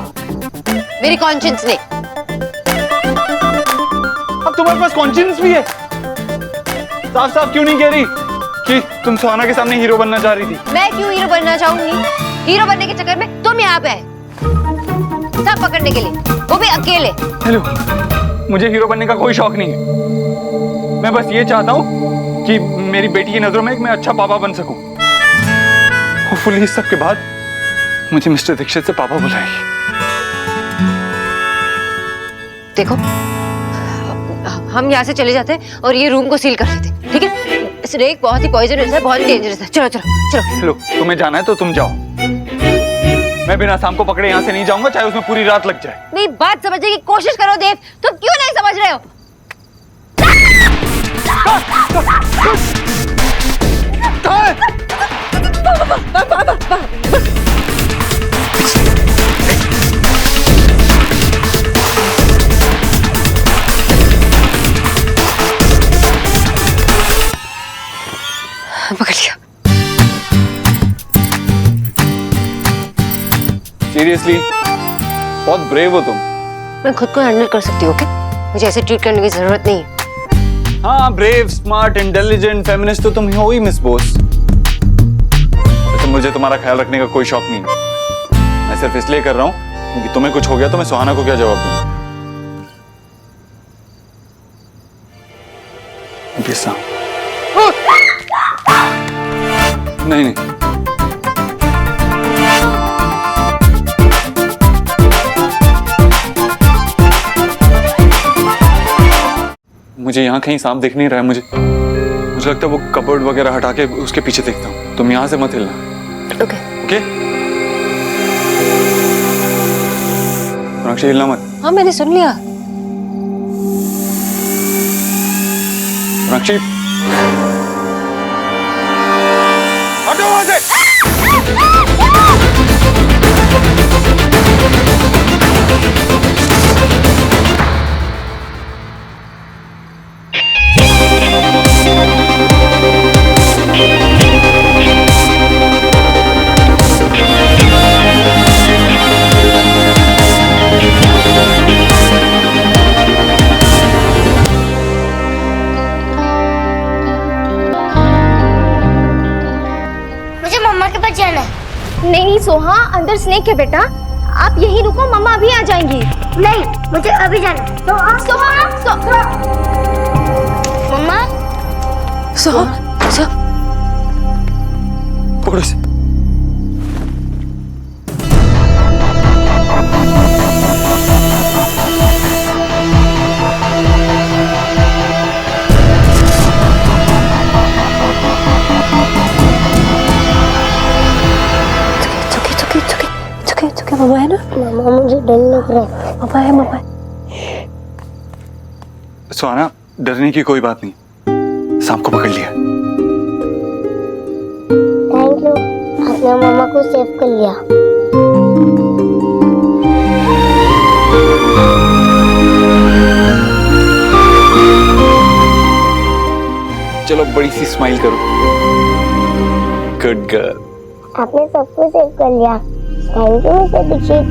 मेरी कॉन्शियंस ने। अब तुम्हारे पास कॉन्शियंस भी है? साफ साफ क्यों नहीं कह रही कि तुम सोना के सामने हीरो बनना चाह रही थी? मैं क्यों हीरो बनना चाहूंगी? हीरो बनने के चक्कर में तुम यहाँ पे आए सांप पकड़ने के लिए, वो भी अकेले। हेलो, मुझे हीरो बनने का कोई शौक नहीं है। मैं बस ये चाहता हूँ कि मेरी बेटी की नजरों में मैं अच्छा पापा बन सकूं। होपफुली इस सब के बाद मुझे मिस्टर दीक्षित से पापा बुलाएगी। देखो, हम यहाँ से चले जाते हैं और ये रूम को सील कर देते हैं, ठीक है? स्नेक बहुत ही पॉइजनस है, बहुत डेंजरस है। चलो चलो चलो। लो, तुम्हें जाना है तो तुम जाओ। मैं बिना सांप को पकड़े यहाँ से नहीं जाऊंगा, चाहे उसमें पूरी रात लग जाए। मेरी बात समझने की कोशिश करो देव, तुम क्यों नहीं समझ रहे हो? पकड़ लिया। सीरियसली बहुत ब्रेव हो तुम। मैं खुद को हैंडल कर सकती हूँ, ओके? मुझे ऐसे ट्रीट करने की जरूरत नहीं है। हाँ, ब्रेव, स्मार्ट, इंटेलिजेंट, फेमिनिस्ट तो तुम हो ही मिस बोस। तो मुझे तुम्हारा ख्याल रखने का कोई शौक नहीं है। मैं सिर्फ इसलिए कर रहा हूँ क्योंकि तुम्हें कुछ हो गया तो मैं सुहाना को क्या जवाब दूंगा? नहीं नहीं, मुझे यहाँ कहीं सांप दिख नहीं रहा है। मुझे लगता है वो कबर्ड वगैरह हटा के उसके पीछे देखता हूँ। तुम यहाँ से मत हिलना। Okay okay? मीनाक्षी हिलना मत। हाँ, मैंने सुन लिया। मीनाक्षी हटो वहां से। मम्मा के पास जाना है। नहीं सोहा, अंदर स्नेक है बेटा, आप यहीं रुको, मम्मा अभी आ जाएंगी। नहीं, मुझे अभी जाना है। मम्मा पकड़ो इसे। मम्मा है ना? मम्मा मुझे डर लग रहा है। मम्मा है, मम्मा है। सुहाना, डरने की कोई बात नहीं, सांप को पकड़ लिया। थैंक यू, आपने मम्मा को सेव कर लिया। चलो बड़ी सी स्माइल करो। Good girl. आपने सबको सेव कर लिया। Thank you mister Dikshit.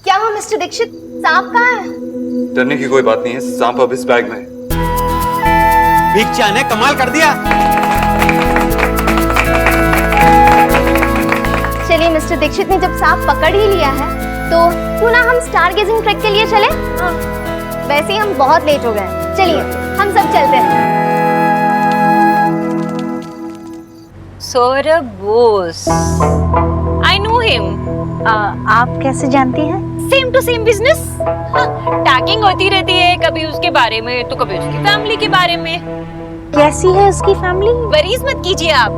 क्या हुआ मिस्टर दीक्षित, सांप कहाँ है? डरने की कोई बात नहीं है, सांप अब इस बैग में है। भिक्षा ने कमाल कर दिया। चलिए मिस्टर दीक्षित ने जब सांप पकड़ ही लिया है तो क्यों ना हम स्टार गेजिंग ट्रैक के लिए चले? वैसे ही हम बहुत लेट हो गए, चलिए हम सब चलते हैं। Saurabh Bose, I know him. आप कैसे जानती हैं? Same to same business, tagging होती रहती है, कभी उसके बारे में तो कभी उसकी फैमिली के बारे में। कैसी है उसकी फैमिली? वरीज मत कीजिए आप,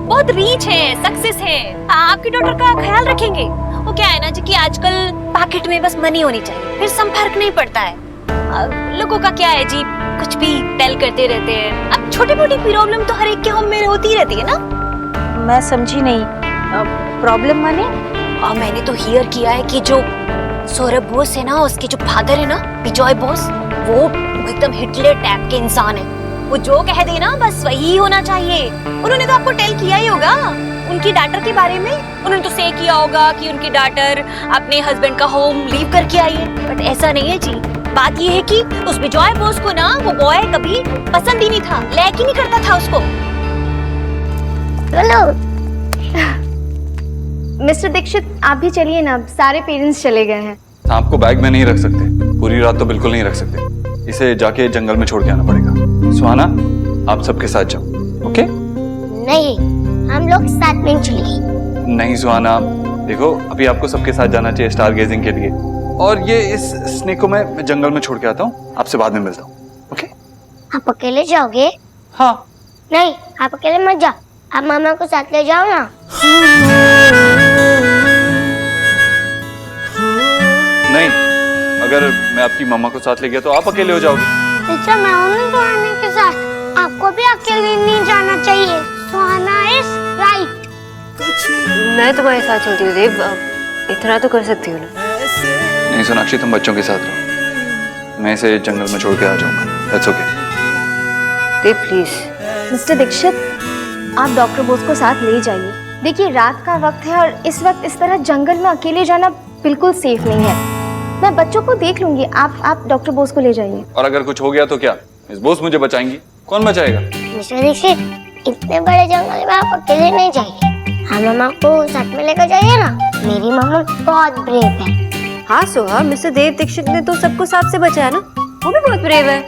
बहुत रीच है, सक्सेस है, आपकी डॉटर का ख्याल रखेंगे। वो क्या है ना जी कि आजकल पैकेट में बस मनी होनी चाहिए, फिर सब फर्क नहीं पड़ता है। लोगों का क्या है जी, कुछ भी टेल करते रहते हैं। अब छोटी मोटी प्रॉब्लम तो हर एक के होम में होती रहती है ना। मैं समझी नहीं, प्रॉब्लम माने? मैंने तो हियर किया है कि जो सौरभ बोस है ना, उसके जो फादर है ना विजय बोस, वो एकदम हिटलर टाइप के इंसान है। वो जो कह दे ना बस वही होना चाहिए। उन्होंने तो आपको टेल किया ही होगा उनकी डॉटर के बारे में। उन्होंने तो से किया होगा कि उनकी डॉटर अपने हस्बैंड का होम लीव करके आई है, बट ऐसा नहीं है जी। बात ये है कि उस विजय बोस को ना वो बॉय कभी पसंद ही नहीं था, लाइक ही नहीं करता था उसको। मिस्टर दीक्षित आप भी चलिए ना, सारे पेरेंट्स चले गए हैं। सांप को बैग में नहीं रख सकते, पूरी रात तो बिल्कुल नहीं रख सकते, इसे जाके जंगल में छोड़ के आना पड़ेगा। सुहाना, आप सबके साथ जाओ, ओके? नहीं, हम लोग साथ में चलेंगे। नहीं सुहाना, देखो अभी आपको सबके साथ जाना चाहिए स्टार गेजिंग के लिए, और ये इस स्नेक को मैं जंगल में छोड़ के आता हूँ, आपसे बाद में मिलता हूँ, ओके? आप अकेले जाओगे? हाँ। नहीं, आप अकेले मत जाओ, आप मामा को साथ ले जाओ ना। नहीं, अगर मैं आपकी मामा को साथ ले गया तो आप अकेले हो जाओगे। अच्छा, मैं हूँ तो आने के साथ, आपको भी अकेले नहीं जाना चाहिए। सुहाना इज राइट। मैं तुम्हारे साथ चलती हूँ देव, इतना तो कर सकती हूँ ना। नहीं सोनाक्षी, तुम बच्चों के साथ रहो, मैं इसे जंगल में छोड़ के आ जाऊंगा। That's okay. Dev please. Mister Dikshit आप डॉक्टर बोस को साथ ले जाइए। देखिए रात का वक्त है और इस वक्त इस तरह जंगल में अकेले जाना बिल्कुल सेफ नहीं है। मैं बच्चों को देख लूंगी, आप डॉक्टर बोस को ले जाइए। और अगर कुछ हो गया तो क्या मिस बोस मुझे बचाएंगी? कौन बचाएगा? मिस्टर दीक्षित, इतने बड़े जंगल में आप अकेले नहीं जाइए, हाँ मामा को साथ में लेकर जाइए ना। मेरी मामा बहुत ब्रेव है। हाँ सोहा, मिस्टर देव दीक्षित ने तो सबको सांप से बचाया ना, वो भी बहुत ब्रेव है।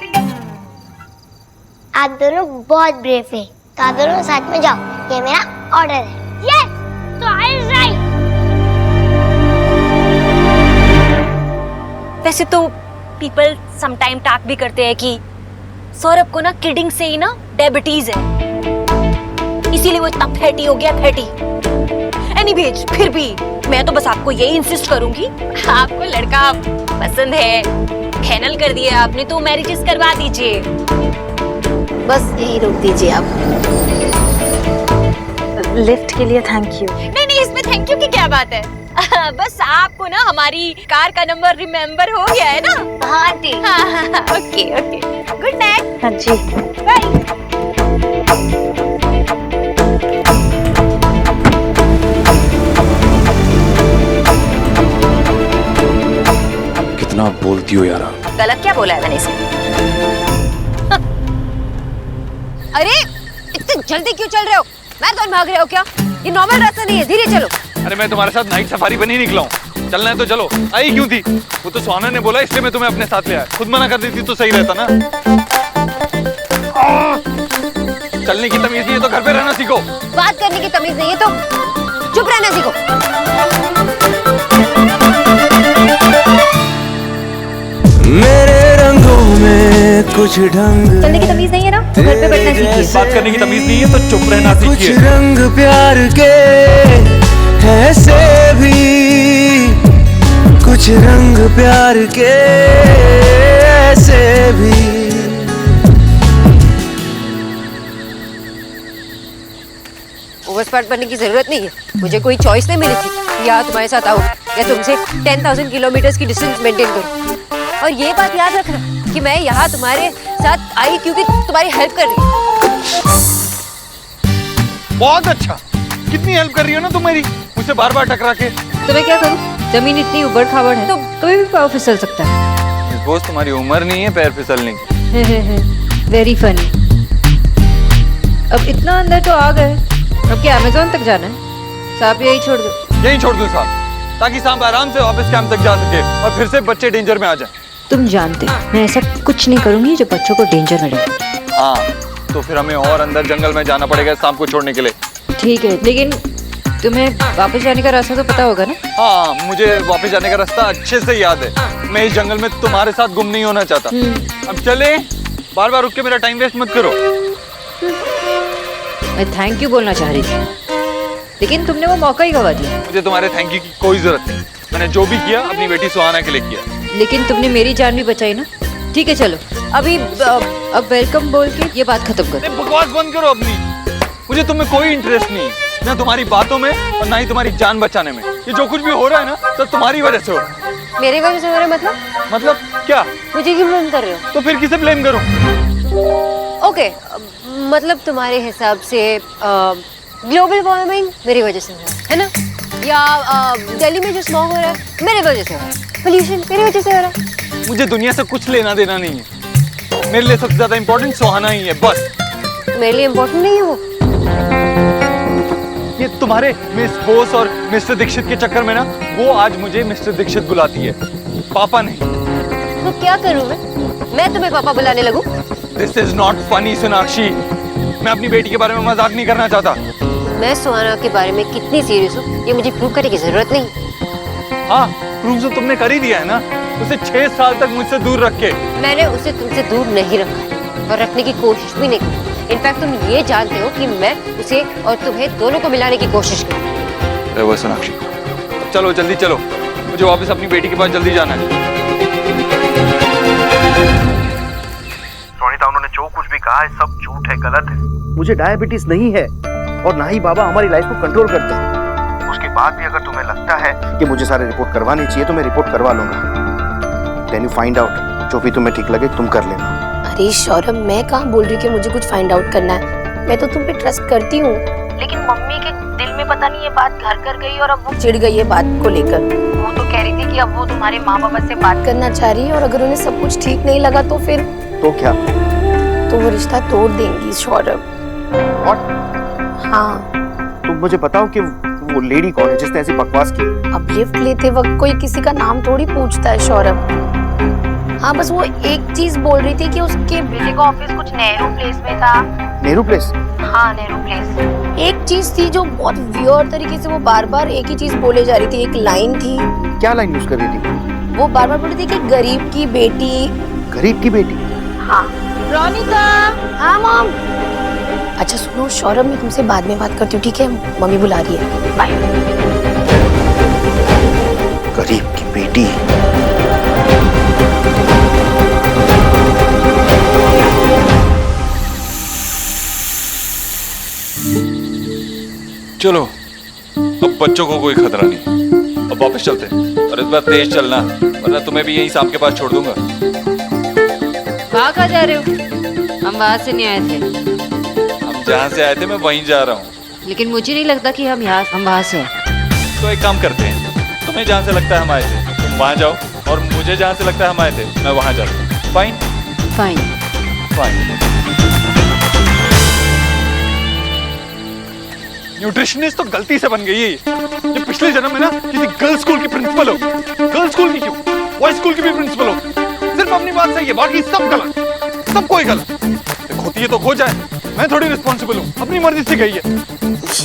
आप दोनों बहुत ब्रेव है, तो आप दोनों साथ में जाओ, ये मेरा ऑर्डर है। यस, तो आई इज राइट। वैसे तो पीपल समटाइम टॉक भी करते हैं कि सौरभ को ना किडिंग से ही ना डायबिटीज है, इसीलिए वो इतना फैटी हो गया, फैटी। एनीवेज, फिर भी मैं तो बस आपको यही इंसिस्ट करूंगी, आपको लड़का पसंद है, फाइनल कर दिया आपने तो मैरिजेस करवा दीजिए। बस यही रोक दीजिए आप। लिफ्ट के लिए थैंक यू। नहीं नहीं, इसमें थैंक यू की क्या बात है। बस आपको ना हमारी कार का नंबर रिमेम्बर हो गया है ना? हाँ जी। हाँ, ओके ओके, गुड नाइट। हाँ जी, बाय। कितना बोलती हो यार आप। गलत क्या बोला है मैंने इसको? अरे इतनी जल्दी क्यों चल रहे हो? मैराथन भाग रहे हो क्या? ये नॉर्मल रास्ता नहीं है, धीरे चलो। अरे मैं तुम्हारे साथ नाइट सफारी पर नहीं निकला हूँ, चलना है तो चलो। आई क्यों थी? वो तो सुहाना ने बोला इसलिए मैं तुम्हें अपने साथ ले आया। खुद मना कर देती तो सही रहता ना। चलने की तमीज नहीं है तो घर पे रहना सीखो। बात करने की तमीज नहीं है तो चुप रहना सीखो। मेरे रंगों में कुछ ढंग, चलने की तमीज नहीं है ना तो घर पे बैठना सीखिए। बात करने की तमीज नहीं है तो चुप रहना कुछ सीखिए। रंग प्यार के ऐसे भी, कुछ रंग प्यार के ऐसे भी। ओवर स्मार्ट बनने की जरूरत नहीं है, मुझे कोई चॉइस नहीं मिली थी या तुम्हारे साथ आऊं या तुमसे 10,000 किलोमीटर की डिस्टेंस मेंटेन करूं। और ये बात याद रखना कि मैं यहाँ तुम्हारे साथ आई क्योंकि तुम्हारी हेल्प कर रही हूँ। बहुत अच्छा, कितनी हेल्प कर रही हो ना तुम मेरी, मुझसे बार बार टकरा के। तो मैं क्या करूं? जमीन इतनी उबड़ खाबड़ है तो कभी भी पाँव फिसल सकता है। बोस तुम्हारी उम्र नहीं है पैर फिसलने की। Very funny. अब इतना अंदर तो आ गए, अब क्या अमेज़न तक जाना है? साहब यही छोड़ दो। यही छोड़ दूं साहब, ताकि सांप आराम से ऑफिस कैंप तक जा सके और फिर से बच्चे डेंजर में आ जाए। तुम जानते मैं ऐसा कुछ नहीं करूंगी जो बच्चों को डेंजर में डाले। हाँ, तो फिर हमें और अंदर जंगल में जाना पड़ेगा सांप को छोड़ने के लिए। ठीक है, लेकिन तुम्हें वापस जाने का रास्ता तो पता होगा ना? हाँ, मुझे वापस जाने का रास्ता अच्छे से याद है। मैं इस जंगल में तुम्हारे साथ गुम नहीं होना चाहता। अब चले, बार बार रुक के मेरा टाइम वेस्ट मत करो। मैं थैंक यू बोलना चाह रही थी, लेकिन तुमने वो मौका ही गवा दिया। मुझे तुम्हारे थैंक यू की कोई जरूरत नहीं, मैंने जो भी किया अपनी बेटी सुहाना के लिए किया। लेकिन तुमने मेरी जान भी बचाई ना। ठीक है चलो, अभी अब वेलकम बोल के ये बात खत्म करो। बकवास बंद करो अपनी। मुझे तुम्हें कोई इंटरेस्ट नहीं, ना तुम्हारी बातों में और ना ही तुम्हारी जान बचाने में। ये जो कुछ भी हो रहा है ना तो तुम्हारी वजह से हो रहा है। मेरी वजह से हो रहा है मतलब क्या? मुझे क्यों ब्लेम कर रहे हो? तो फिर किसे ब्लेम करूं? ओके, मतलब तुम्हारे हिसाब से ग्लोबल वार्मिंग मेरी वजह से है ना, या दिल्ली में जो स्मॉग हो रहा है मेरी वजह से हो रहा है, पोल्यूशन मेरी वजह से हो रहा है। मुझे दुनिया से कुछ लेना देना नहीं है, मेरे लिए सबसे ज्यादा इम्पोर्टेंट सुहाना ही है बस। मेरे लिए इम्पोर्टेंट नहीं है वो। ये तुम्हारे मिस बोस और मिस्टर दीक्षित के चक्कर में ना वो आज मुझे मिस्टर दीक्षित बुलाती है, पापा नहीं। तो क्या करूं मैं तुम्हें पापा बुलाने लगूं? This is not funny Sonakshi, मैं अपनी बेटी के बारे में मजाक नहीं करना चाहता। मैं सुहाना के बारे में कितनी सीरियस हूँ ये मुझे प्रूव करने की जरूरत नहीं। हाँ, प्रूव तो तुमने कर ही दिया है ना, उसे 6 साल तक मुझसे दूर रख के। मैंने उसे तुमसे दूर नहीं रखा और रखने की कोशिश भी नहीं की। इनफैक्ट तुम ये जानते हो कि मैं उसे और तुम्हें दोनों को मिलाने की कोशिश की। अरे वो सोनाक्षी, चलो जल्दी चलो, मुझे वापस अपनी बेटी के पास जल्दी जाना है। सोनीता, उन्होंने जो कुछ भी कहा है सब झूठ है, गलत है। मुझे डायबिटीज नहीं है और ना ही बाबा हमारी लाइफ को कंट्रोल करते हैं। उसके बाद भी अगर तुम्हें लगता है कि मुझे सारे रिपोर्ट करवानी चाहिए तो मैं रिपोर्ट करवा लूंगा। देन यू फाइंड आउट, जो भी तुम्हें ठीक लगे तुम कर लेना। अरे सौरभ, मैं कहाँ बोल रही हूँ कि मुझे कुछ फाइंड आउट करना है। मैं तो तुम पे ट्रस्ट करती हूँ, लेकिन मम्मी के दिल में पता नहीं ये बात घर कर गई और अब वो चिढ़ गई है बात को लेकर। वो तो कह रही थी कि अब वो तुम्हारे माँ बाबा से बात करना चाह रही है और अगर उन्हें सब कुछ ठीक नहीं लगा तो फिर तो क्या? तो वो रिश्ता तोड़ देंगी सौरभ। हाँ, तुम मुझे बताओ कि वो लेडी कौन है जिसने ऐसी बकवास की? अब लिफ्ट लेते वक्त कोई किसी का नाम थोड़ी पूछता है सौरभ। हाँ, बस वो एक चीज बोल रही थी कि उसके बेटे का ऑफिस कुछ नेहरू प्लेस में था। नेहरू प्लेस? हाँ, नेहरू प्लेस। एक चीज थी जो बहुत वियर्ड तरीके से वो बार बार एक ही चीज बोले जा रही थी। एक लाइन थी। क्या लाइन यूज कर रही थी? वो बार बार बोल रही थी कि गरीब की बेटी। गरीब की बेटी? हाँ। रोनिका। हाँ मॉम। अच्छा सुनो सौरभ, मैं तुमसे बाद में बात करती हूँ, ठीक है? मम्मी बुला रही है। बाय। गरीब की बेटी? चलो, अब बच्चों को कोई खतरा नहीं, अब वापस चलते हैं। और इस बार तेज चलना, वरना तुम्हें भी यहीं सांप के पास छोड़ दूंगा। वहाँ कहाँ जा रहे हो? हम वहाँ से नहीं आए थे। हम जहाँ से आए थे मैं वहीं जा रहा हूँ। लेकिन मुझे नहीं लगता कि हम वहाँ से आए। तो एक काम करते हैं, तुम्हें जहाँ से लगता है हम आए थे तुम वहां जाओ और मुझे जहां से लगता है हम आए थे मैं वहां जाता हूँ। Fine fine. फाइन। न्यूट्रिशनिस्ट तो गलती से बन गई है ये पिछले जन्म में ना किसी गर्ल्स स्कूल की प्रिंसिपल हो। गर्ल्स स्कूल की क्यों, बॉयज स्कूल की भी प्रिंसिपल हो। सिर्फ अपनी बात सही है, बाकी सब गलत, सब कोई गलत। होती है तो खो जाए, मैं थोड़ी रिस्पॉन्सिबल हूँ, अपनी मर्जी से गई है।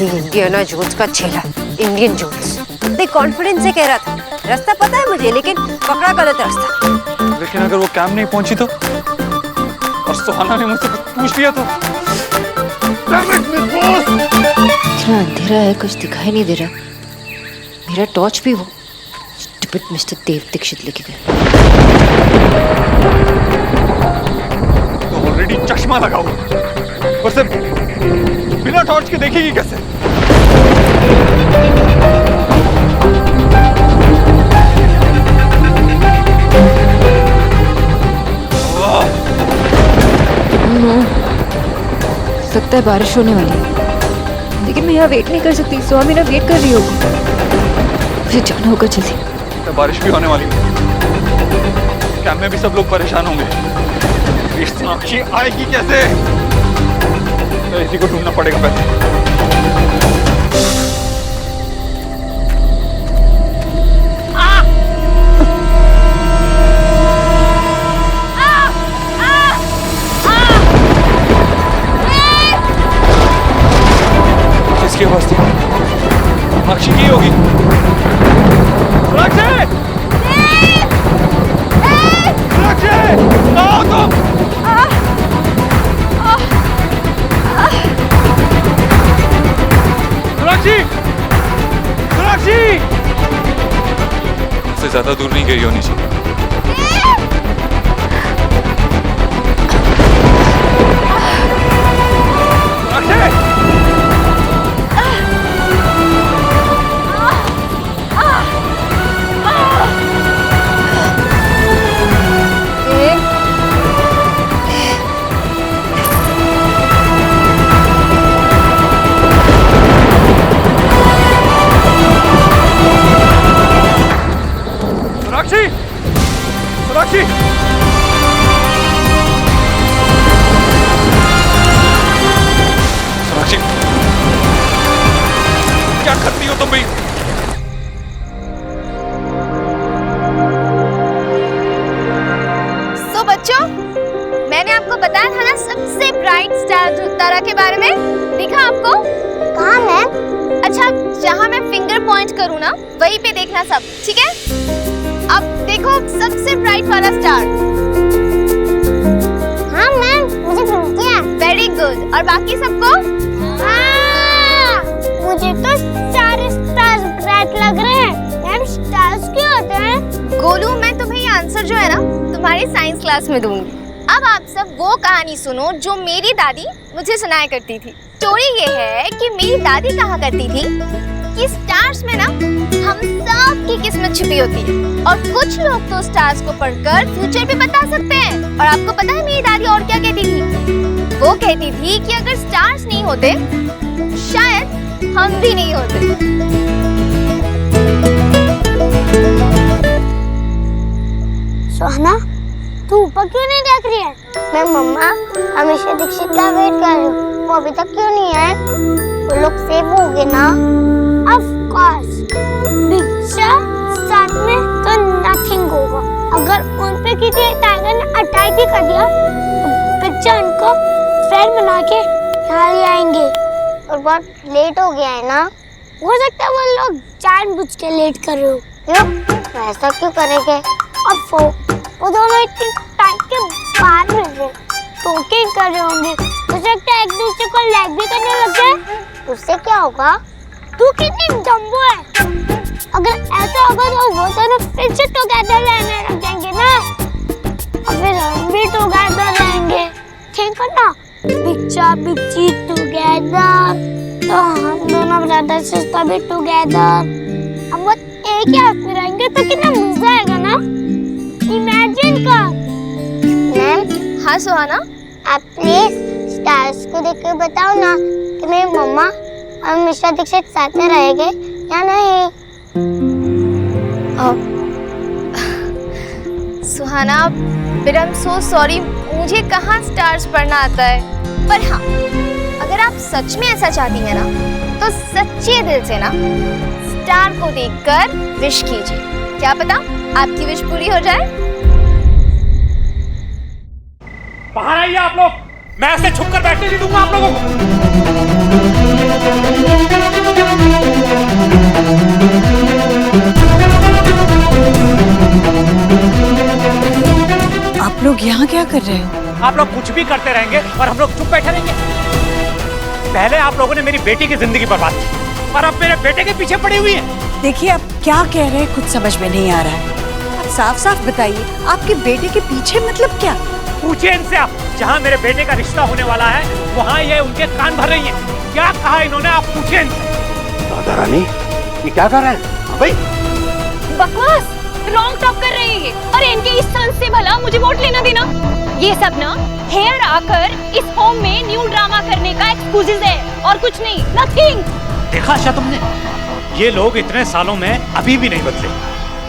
इंडियाना जोन्स का चेला, इंडियन जोन्स। इतने कॉन्फिडेंस से कह रहा था रास्ता पता है मुझे, लेकिन पकड़ा गलत रास्ता। लेकिन अगर वो कैंप नहीं पहुंची तो, और सुहाना ने मुझसे कुछ पूछ लिया तो। इतना अंधेरा है, कुछ दिखाई नहीं दे रहा। मेरा टॉर्च भी वो स्टूपिड मिस्टर देव दीक्षित लेके गया। तो ऑलरेडी चश्मा लगा हुआ, और सिर्फ बिना टॉर्च के देखेगी कैसे? लगता है बारिश होने वाली है, लेकिन मैं यहाँ वेट नहीं कर सकती। सुहा मेरा वेट कर रही होगी, मुझे जाना होगा जल्दी। तो बारिश भी होने वाली है, कैंप में भी सब लोग परेशान होंगे। इस साक्षी आएगी कैसे? तो इसी को ढूंढना पड़ेगा पहले। किसकी आवाज थी? साक्षी की होगी। से ज्यादा दूर नहीं गई होनी चाहिए। सोनाक्षी! सोनाक्षी! क्या करती हो तुम भी? सो बच्चों, मैंने आपको बताया था ना सबसे ब्राइट स्टार ध्रुवतारा के बारे में। दिखा आपको? कहाँ मैम? अच्छा, जहाँ मैं फिंगर पॉइंट करूँ ना वहीं पे देखना सब, ठीक है? अब देखो सबसे ब्राइट वाला स्टार। हाँ मैम, मुझे दिख गया। Very good. और बाकी सबको? हाँ, मुझे तो सारे स्टार्स ब्राइट लग रहे हैं। मैम, स्टार्स क्यों होते हैं? गोलू, मैं तुम्हें ये आंसर जो है ना तुम्हारी साइंस क्लास में दूंगी। अब आप सब वो कहानी सुनो जो मेरी दादी मुझे सुनाया करती थी। स्टोरी ये है कि मेरी दादी कहा करती थी कि स्टार्स में ना हम सब की किस्मत छिपी होती है, और कुछ लोग तो स्टार्स को पढ़कर फ्यूचर भी बता सकते हैं। और आपको पता है मेरी दादी और क्या कहती थी? वो कहती थी कि अगर स्टार्स नहीं होते शायद हम भी नहीं होते। सुहाना, तू ऊपर क्यों नहीं देख रही है? मैं मम्मा हमेशा दीक्षित का वेट कर रही हूँ, वो अभी तक क्यों नहीं आए? वो लोग सेव हो गए ना? Of course, दीक्षा साथ में तो नथिंग होगा। अगर उन पे किसी टाइगर ने अटैक भी कर दिया तो बच्चा उनको फ्रेंड बना के यहाँ ले आएंगे। और बहुत लेट हो गया है ना, हो सकता है वो लोग जानबूझ के लेट कर रहे हो। क्यों? ऐसा क्यों करेंगे? और वो दोनों इतने टाइम के बाद मिल रहे, टॉकिंग कर रहे होंगे। हो सकता है एक दूसरे को लैग भी करने लग जाए। उससे क्या होगा? तू कितनी डम्बो है? अगर ऐसा होगा तो वो दोनों फिर से टुगेदर रहने लग जाएंगे ना, और फिर हम भी टुगेदर रहेंगे। ठीक है ना? बिच्चा बिच्ची टुगेदर, तो हम दोनों ब्रदर सिस्टर भी टुगेदर। हम वो एक ही हाथ में रहेंगे तो कितना मजा आएगा ना? इमेजिन कर। मैम। हाँ सुहाना, आप प्लीज स्टार्स को देख कर बताओ ना कि मेरी मम्मा और मिश्रा दीक्षित साथ में रहेंगे या नहीं। Suhana, but I am so sorry, मुझे कहाँ स्टार्स पढ़ना आता है। पर हाँ, अगर आप सच में ऐसा चाहती हैं ना, तो सच्चे दिल से ना स्टार को देखकर विश कीजिए। क्या पता आपकी विश पूरी हो जाए। बाहर आइए आप लोग, मैं ऐसे छुप कर बैठने नहीं दूंगा आप लोगों को। आप लोग यहाँ क्या कर रहे हो? आप लोग कुछ भी करते रहेंगे और हम लोग चुप बैठे रहेंगे। पहले आप लोगों ने मेरी बेटी की जिंदगी बर्बाद की और अब मेरे बेटे के पीछे पड़ी हुई है। देखिए आप क्या कह रहे हैं, कुछ समझ में नहीं आ रहा है। आप साफ साफ बताइए, आपके बेटे के पीछे मतलब क्या? पूछिए इनसे आप, जहाँ मेरे बेटे का रिश्ता होने वाला है वहाँ ये उनके कान भर रही है। क्या कहा इन्होंने, आप पूछिए इनसे। राधा रानी, ये क्या कर रहे हैं भाई? बकवास, रॉन्ग टॉक कर रहे हैं और इनके इस संस से भला मुझे वोट लेना देना। ये सब ना हेयर आकर इस होम में न्यू ड्रामा करने का एक्सक्यूजेस है और कुछ नहीं, नथिंग। देखा आशा तुमने, ये लोग इतने सालों में अभी भी नहीं बदले।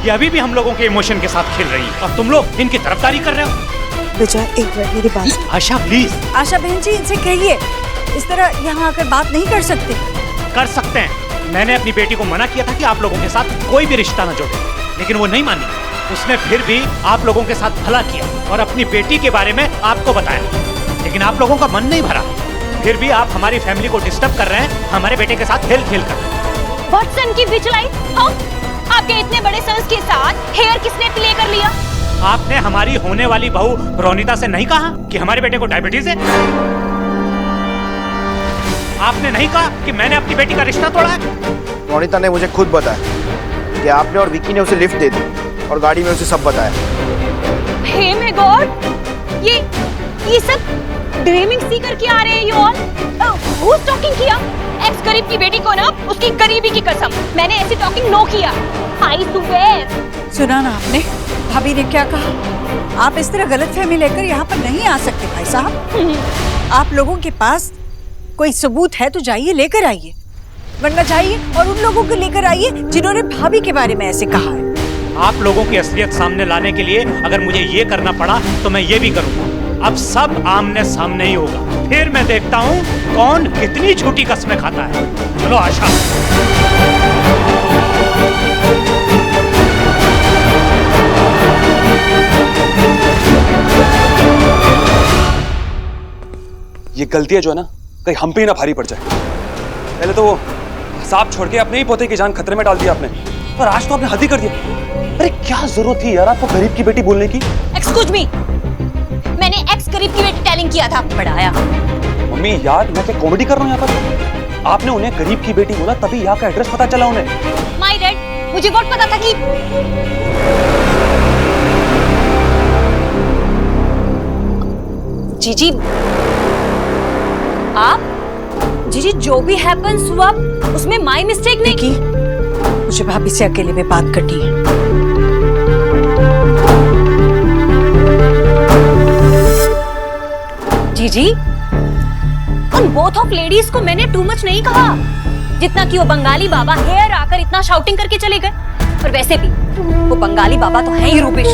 ये अभी भी हम लोगों के इमोशन के साथ खेल रही है और तुम लोग इनकी तरफदारी कर रहे हो। विजय, एक मिनट मेरी बात। आशा प्लीज। आशा बहन जी, इनसे कहिए इस तरह यहाँ आकर बात नहीं कर सकते। कर सकते हैं। मैंने अपनी बेटी को मना किया था कि आप लोगों के साथ कोई भी रिश्ता न जोड़े, लेकिन वो नहीं मानी। उसने फिर भी आप लोगों के साथ भला किया और अपनी बेटी के बारे में आपको बताया, लेकिन आप लोगों का मन नहीं भरा। फिर भी आप हमारी फैमिली को डिस्टर्ब कर रहे हैं, हमारे बेटे के साथ खेल खेल कर। वॉटसन की बिचलाई, हाँ? आपके इतने बड़े सन्स के साथ हेयर किसने प्ले कर लिया? आपने हमारी होने वाली बहू रोनिता से नहीं कहा कि हमारे बेटे को डायबिटीज है? आपने नहीं कहा कि मैंने अपनी बेटी का रिश्ता तोड़ा है? रोनिता ने मुझे खुद बताया कि आपने और विकी ने उसे लिफ्ट दे दी और गाड़ी में उसे सब बताया। हे माय गॉड, ये सब ड्रीमिंग सी करके आ रहे हैं यू ऑल। हु टॉकिंग किया? एक्स गरीब की बेटी को ना उसकी गरीबी की कसम, मैंने ऐसी टॉकिंग नो किया। I swear. सुना ना आपने भाभी ने क्या कहा? आप इस तरह गलतफहमी लेकर यहाँ पर नहीं आ सकते भाई साहब। आप लोगों के पास कोई सबूत है तो जाइए लेकर आइए, वरना जाइए और उन लोगों को लेकर आइए जिन्होंने भाभी के बारे में ऐसे कहा है। आप लोगों की असलियत सामने लाने के लिए अगर मुझे ये करना पड़ा तो मैं ये भी करूँगा। अब सब आमने सामने ही होगा, फिर मैं देखता हूँ कौन कितनी झूठी कस्में खाता है। चलो आशा। ये गलतियां जो है ना, कहीं हम पे ही ना भारी पड़ जाए। पहले तो वो सांप छोड़ के अपने ही पोते की जान खतरे में डाल दिया आपने, और आज तो आपने हद ही कर दिया। अरे क्या जरूरत थी यार आपको गरीब की बेटी बोलने की? एक्सक्यूज मी, मैंने एक्स गरीब की बेटी टेलिंग किया था, बढ़ाया। मम्मी यार, मैं क्या कॉमेडी कर रहा हूँ यहाँ पर? आपने उन्हें गरीब की बेटी बोला तभी यहाँ का एड्रेस पता चला उन्हें। माय डैड, मुझे बहुत पता था कि जीजी, आप जीजी जो भी हैपेंस हुआ उसमें माय मिस्टेक नहीं की। मुझे भाभी से अकेले में बात करनी है। जीजी, उन बोथ ऑफ लेडीज को मैंने टू मच नहीं कहा, जितना कि वो बंगाली बाबा हेयर आकर इतना शाउटिंग करके चले गए। और वैसे भी वो बंगाली बाबा तो है ही रूपिश।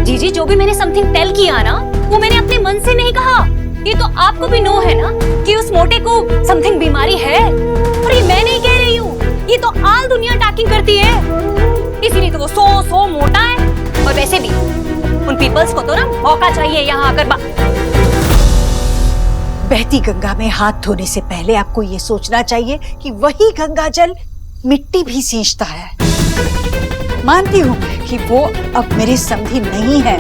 जीजी, जो भी मैंने समथिंग टेल किया ना, वो मैंने अपने मन से नहीं कहा। ये तो आपको भी नो है ना कि उस मोटे को समथिंग बीमारी है, और ये मैं नहीं कह रही हूँ, ये तो आल दुनिया टॉकिंग करती है। इसीलिए तो वो सो मोटा है। और वैसे भी उन पीपल्स को तो ना मौका चाहिए यहाँ आकर बहती गंगा में हाथ धोने से पहले आपको ये सोचना चाहिए कि वही गंगा जल मिट्टी भी सींचता है। मानती हूँ कि वो अब मेरी समधी नहीं है,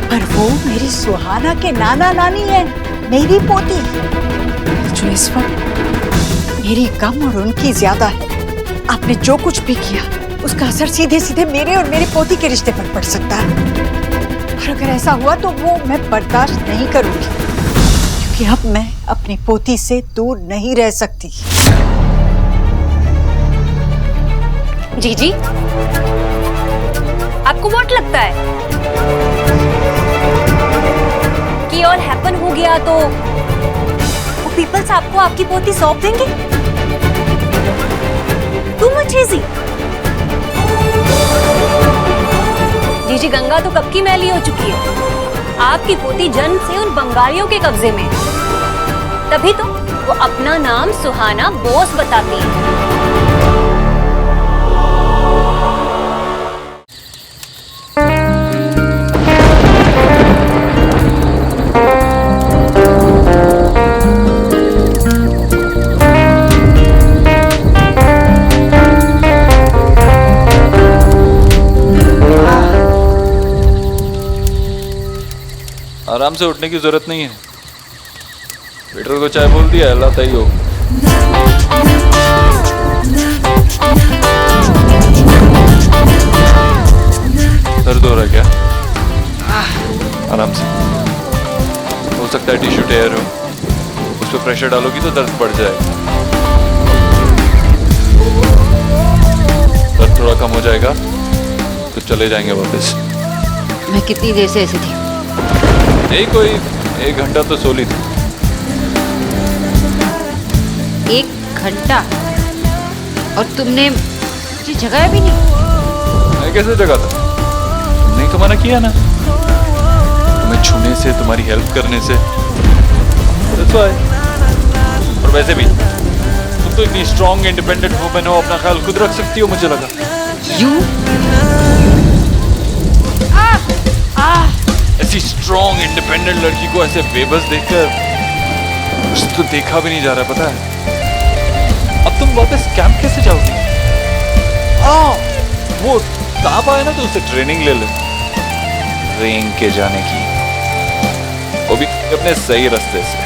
पर वो मेरी सुहाना के नाना नानी है, मेरी पोती, जो इस वक्त मेरी कम और उनकी ज्यादा है। आपने जो कुछ भी किया उसका असर सीधे सीधे मेरे और मेरी पोती के रिश्ते पर पड़ सकता है, और अगर ऐसा हुआ तो वो मैं बर्दाश्त नहीं करूंगी, क्योंकि अब मैं अपनी पोती से दूर नहीं रह सकती। जीजी, आपको व्हाट लगता है कि ऑल हैपन हो गया तो वो पीपल्स आपको आपकी पोती सौंप देंगे? Too much easy. जीजी, गंगा तो कब की मैली हो चुकी है। आपकी पोती जन्म से उन बंगालियों के कब्जे में है। तभी तो वो अपना नाम सुहाना बोस बताती है। आराम से उठने की जरूरत नहीं है। वेटर को चाय बोल दिया, लाता ही हो। दर्द हो रहा है क्या? आराम से। हो सकता है टिश्यू टेयर हो, उस पर प्रेशर डालोगी तो दर्द बढ़ जाएगा। दर्द थोड़ा कम हो जाएगा तो चले जाएंगे वापस। मैं कितनी देर से ऐसी थी? यही कोई 1 घंटा तो सो ली थी। 1 घंटा? और तुमने मुझे जगाया भी नहीं? मैं कैसे जगा था? तुमने तो मना किया ना, तुम्हें छूने से, तुम्हारी हेल्प करने से। That's why। और वैसे भी तुम तो इतनी स्ट्रॉन्ग इंडिपेंडेंट वुमेन हो, अपना ख्याल खुद रख सकती हो, मुझे लगा। ऐसी स्ट्रॉन्ग इंडिपेंडेंट लड़की को ऐसे बेबस देखकर कुछ तो देखा भी नहीं जा रहा, पता है? अब तुम वापस कैंप कैसे जाओगी? वो सांप आए ना तो उससे ट्रेनिंग ले ले, रेंग के जाने की, वो भी अपने सही रास्ते से।